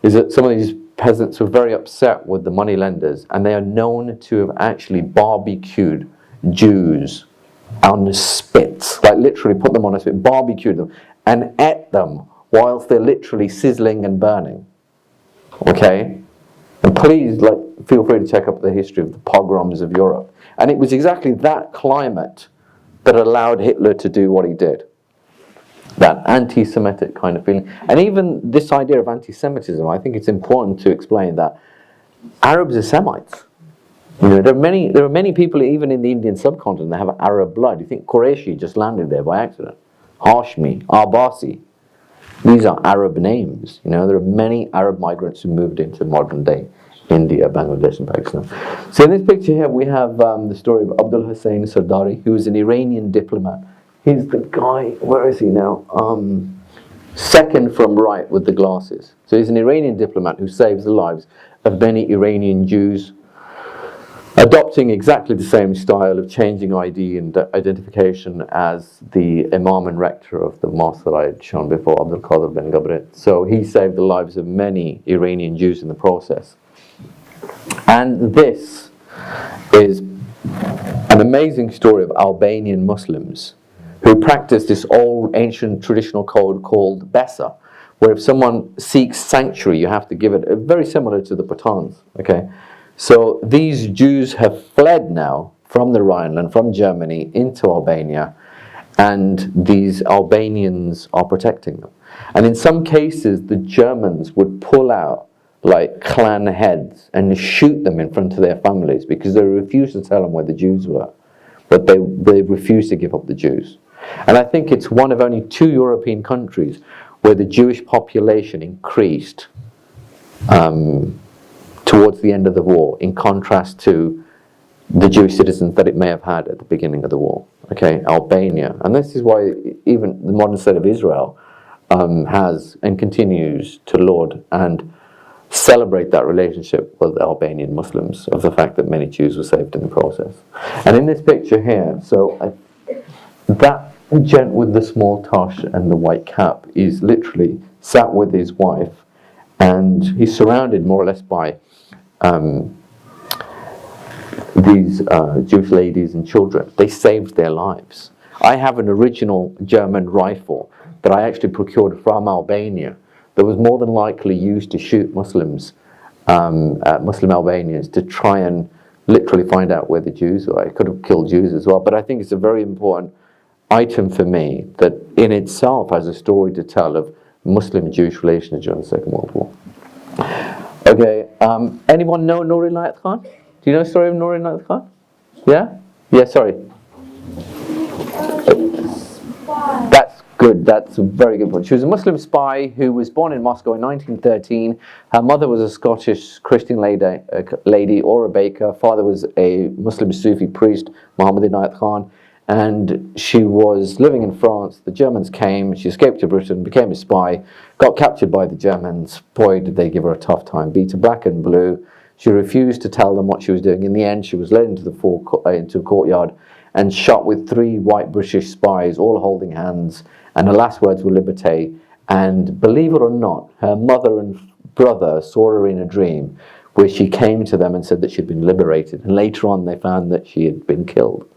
is that some of these peasants were very upset with the moneylenders, and they are known to have actually barbecued Jews on spits, like literally put them on a spit, barbecued them, and ate them whilst they're literally sizzling and burning. Okay? And please, like, feel free to check up the history of the pogroms of Europe. And it was exactly that climate that allowed Hitler to do what he did. That anti-Semitic kind of feeling. And even this idea of anti-Semitism, I think it's important to explain that Arabs are Semites. You know, there are many people even in the Indian subcontinent that have Arab blood. You think Qureshi just landed there by accident? Hashmi, Abbasi. These are Arab names. You know, there are many Arab migrants who moved into modern day India, Bangladesh, and Pakistan. So in this picture here, we have the story of Abdul Hussain Sardari, who is an Iranian diplomat. He's the guy, where is he now? Second from right with the glasses. So he's an Iranian diplomat who saves the lives of many Iranian Jews, adopting exactly the same style of changing ID and identification as the Imam and rector of the mosque that I had shown before, Abdul Qadir bin Gabrit. So he saved the lives of many Iranian Jews in the process. And this is an amazing story of Albanian Muslims who practice this old ancient traditional code called Besa, where if someone seeks sanctuary, you have to give it, very similar to the Pathans, okay? So these Jews have fled now from the Rhineland, from Germany into Albania, and these Albanians are protecting them. And in some cases, the Germans would pull out like clan heads and shoot them in front of their families because they refused to tell them where the Jews were. But they refused to give up the Jews. And I think it's one of only 2 European countries where the Jewish population increased towards the end of the war, in contrast to the Jewish citizens that it may have had at the beginning of the war. Okay, Albania. And this is why even the modern state of Israel has and continues to laud and celebrate that relationship with Albanian Muslims, of the fact that many Jews were saved in the process. And in this picture here, that gent with the small tosh and the white cap is literally sat with his wife, and he's surrounded more or less by these Jewish ladies and children. They saved their lives. I have an original German rifle that I actually procured from Albania that was more than likely used to shoot Muslims, Muslim Albanians, to try and literally find out where the Jews were. It could have killed Jews as well, but I think it's a very important item for me that in itself has a story to tell of Muslim-Jewish relations during the Second World War. Okay, anyone know Noor Inayat Khan? Do you know the story of Noor Inayat Khan? Yeah? Yeah, sorry. That's good, that's a very good point. She was a Muslim spy who was born in Moscow in 1913. Her mother was a Scottish Christian lady or a baker. Father was a Muslim Sufi priest, Muhammad Inayat Khan. And she was living in France. The Germans came, she escaped to Britain, became a spy, got captured by the Germans. Boy, did they give her a tough time, beat her black and blue. She refused to tell them what she was doing. In the end, she was led into a courtyard and shot with 3 white British spies, all holding hands, and her last words were liberté. And believe it or not, her mother and brother saw her in a dream where she came to them and said that she'd been liberated. And later on, they found that she had been killed.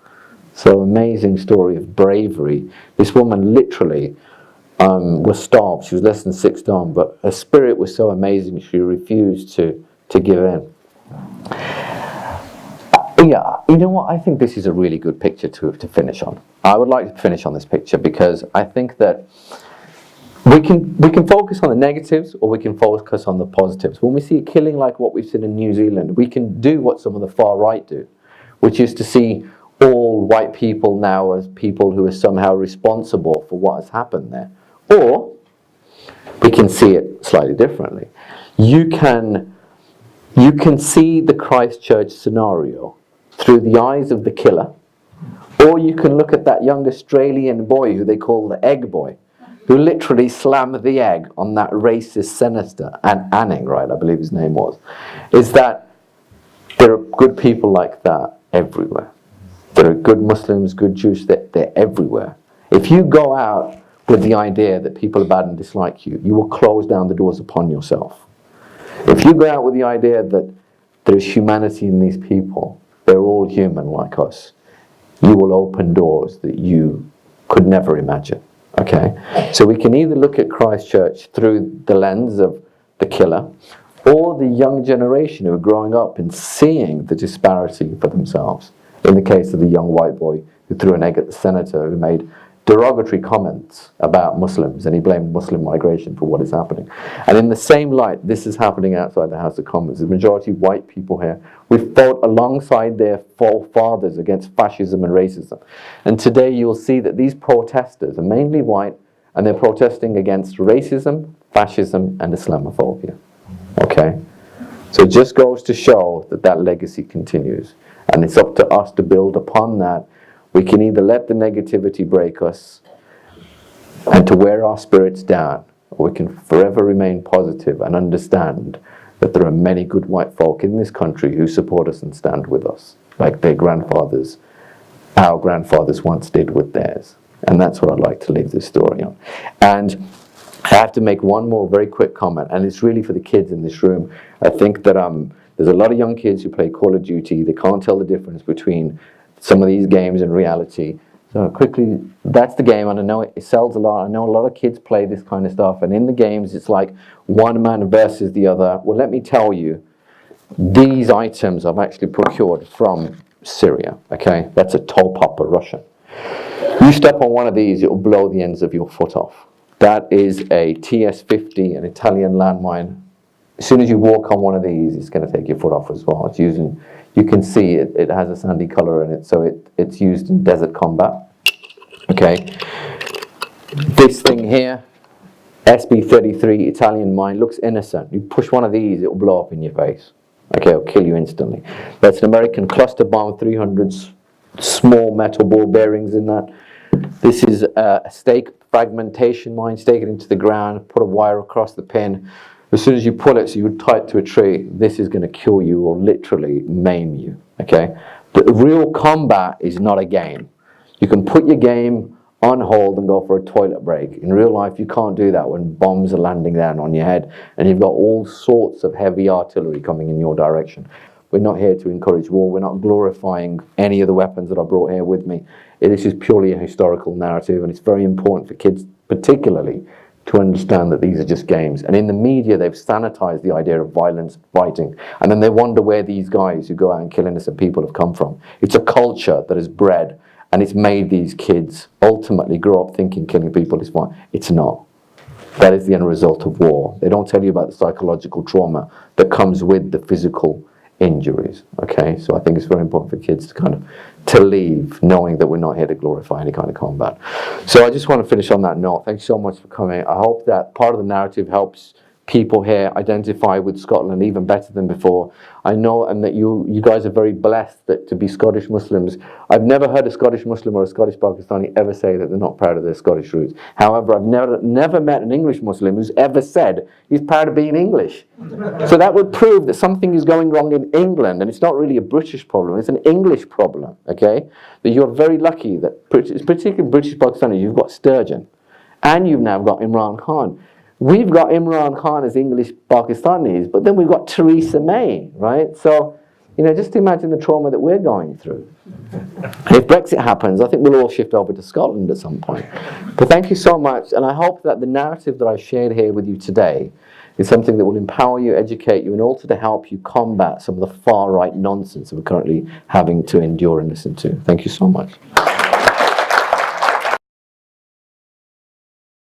So amazing story of bravery. This woman literally was starved. She was less than 6 stone, but her spirit was so amazing she refused to give in. Yeah, you know what? I think this is a really good picture to finish on. I would like to finish on this picture because I think that we can focus on the negatives or we can focus on the positives. When we see a killing like what we've seen in New Zealand, we can do what some of the far right do, which is to see all white people now as people who are somehow responsible for what has happened there. Or we can see it slightly differently. You can see the Christchurch scenario through the eyes of the killer, or you can look at that young Australian boy who they call the egg boy, who literally slammed the egg on that racist senator, and Anning, right, I believe his name was. Is that there are good people like that everywhere. There are good Muslims, good Jews, they're everywhere. If you go out with the idea that people are bad and dislike you, you will close down the doors upon yourself. If you go out with the idea that there's humanity in these people, they're all human like us, you will open doors that you could never imagine. Okay? So we can either look at Christchurch through the lens of the killer, or the young generation who are growing up and seeing the disparity for themselves. In the case of the young white boy who threw an egg at the senator who made derogatory comments about Muslims, and he blamed Muslim migration for what is happening. And in the same light, this is happening outside the House of Commons. The majority of white people here, we fought alongside their forefathers against fascism and racism. And today you'll see that these protesters are mainly white, and they're protesting against racism, fascism, and Islamophobia. Okay? So it just goes to show that that legacy continues. And it's up to us to build upon that. We can either let the negativity break us and to wear our spirits down, or we can forever remain positive and understand that there are many good white folk in this country who support us and stand with us, like their grandfathers, our grandfathers once did with theirs. And that's what I'd like to leave this story on. And I have to make one more very quick comment, and it's really for the kids in this room. I think that there's a lot of young kids who play Call of Duty. They can't tell the difference between some of these games and reality. So quickly, that's the game, and I know it sells a lot. I know a lot of kids play this kind of stuff, and in the games it's like one man versus the other. Well, let me tell you, these items I've actually procured from Syria, okay? That's a toe popper Russian. You step on one of these, it'll blow the ends of your foot off. That is a TS-50, an Italian landmine. As soon as you walk on one of these, it's going to take your foot off as well. It's using, you can see it has a sandy color in it, so it's used in desert combat. Okay. This thing here, SB-33 Italian mine, looks innocent. You push one of these, it'll blow up in your face. Okay, it'll kill you instantly. That's an American cluster bomb, 300 small metal ball bearings in that. This is a stake fragmentation mine, stake it into the ground, put a wire across the pin. As soon as you pull it, so you would tie it to a tree, this is going to kill you or literally maim you, okay? The real combat is not a game. You can put your game on hold and go for a toilet break. In real life, you can't do that when bombs are landing down on your head and you've got all sorts of heavy artillery coming in your direction. We're not here to encourage war. We're not glorifying any of the weapons that I brought here with me. It is just purely a historical narrative, and it's very important for kids particularly to understand that these are just games. And in the media, they've sanitized the idea of violence, fighting, and then they wonder where these guys who go out and kill innocent people have come from. It's a culture that is bred, and it's made these kids ultimately grow up thinking killing people is fine. It's not. That is the end result of war. They don't tell you about the psychological trauma that comes with the physical injuries. Okay, so I think it's very important for kids to kind of leave knowing that we're not here to glorify any kind of combat. So I just want to finish on that note. Thank you so much for coming. I hope that part of the narrative helps people here identify with Scotland even better than before. I know, and that you guys are very blessed that to be Scottish Muslims. I've never heard a Scottish Muslim or a Scottish Pakistani ever say that they're not proud of their Scottish roots. However, I've never met an English Muslim who's ever said he's proud of being English. So that would prove that something is going wrong in England, and it's not really a British problem, it's an English problem, okay? That you're very lucky that, particularly British Pakistanis, you've got Sturgeon, and you've now got Imran Khan. We've got Imran Khan as English Pakistanis, but then we've got Theresa May, right? So, you know, just imagine the trauma that we're going through. If Brexit happens, I think we'll all shift over to Scotland at some point. But thank you so much, and I hope that the narrative that I've shared here with you today is something that will empower you, educate you, and also to help you combat some of the far-right nonsense that we're currently having to endure and listen to. Thank you so much.